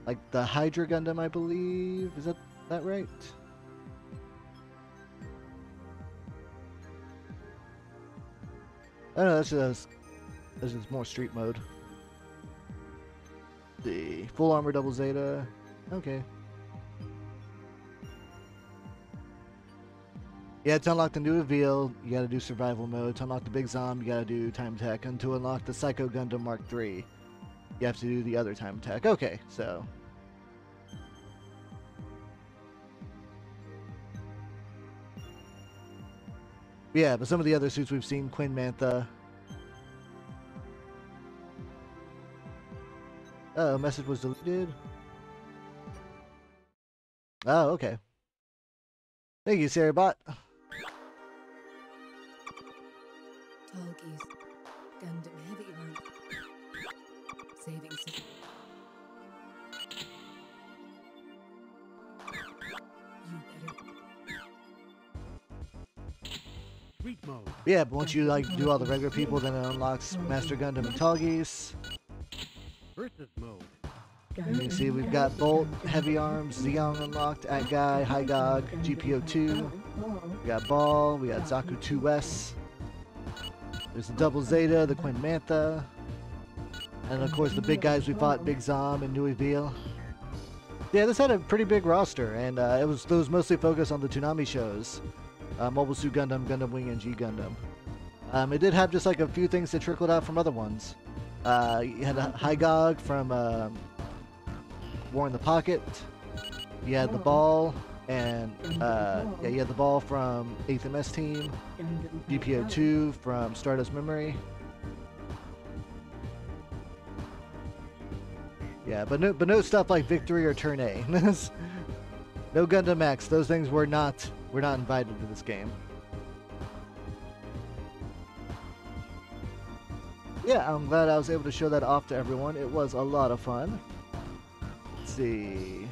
like the Hydra Gundam, I believe. Is that right? Oh no, that's just more street mode. The full armor double Zeta. Okay. Yeah, to unlock the new reveal, you gotta do survival mode. To unlock the big zombie, you gotta do time attack. And to unlock the Psycho Gundam Mark III, you have to do the other time attack. Okay, so. Yeah, but some of the other suits we've seen, Quinn Mantha. Oh, message was deleted. Oh, okay. Thank you, Sarabot. Tallgeese, Gundam Heavy Armor. Saving system. You better. Sweet mode. Yeah, but once you like do all the regular people, then it unlocks Master Gundam and Tallgeese. Versus mode. You can see we've got Bolt, Heavy Arms, Zeong unlocked, At Guy, Hygog, GPO2. We got Ball, we got Zaku 2S. There's the Double Zeta, the Quinn Mantha. And of course the big guys we fought, Big Zom and Nui Veal. Yeah, this had a pretty big roster, and it was mostly focused on the Toonami shows. Mobile Suit Gundam, Gundam Wing, and G Gundam. It did have just like a few things that trickled out from other ones. You had a Hygog from War in the Pocket. You had the Ball, and yeah, you had the Ball from 8th MS Team. GPO2 from Stardust Memory. Yeah, but no stuff like Victory or Turn A. No Gundam X. Those things were not invited to this game. Yeah, I'm glad I was able to show that off to everyone. It was a lot of fun. Let's see.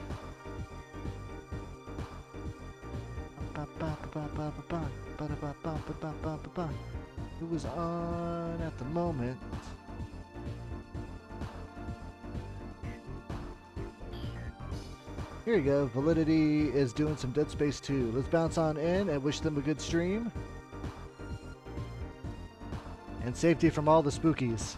Who was on at the moment? Here you go. Validity is doing some Dead Space 2. Let's bounce on in and wish them a good stream. And safety from all the spookies.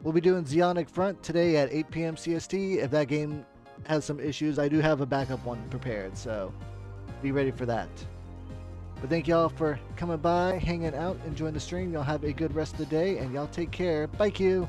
We'll be doing Zeonic Front today at 8 p.m. CST. If that game has some issues, I do have a backup one prepared, so be ready for that. But thank y'all for coming by, hanging out, enjoying the stream. Y'all have a good rest of the day, and y'all take care. Bye, Q.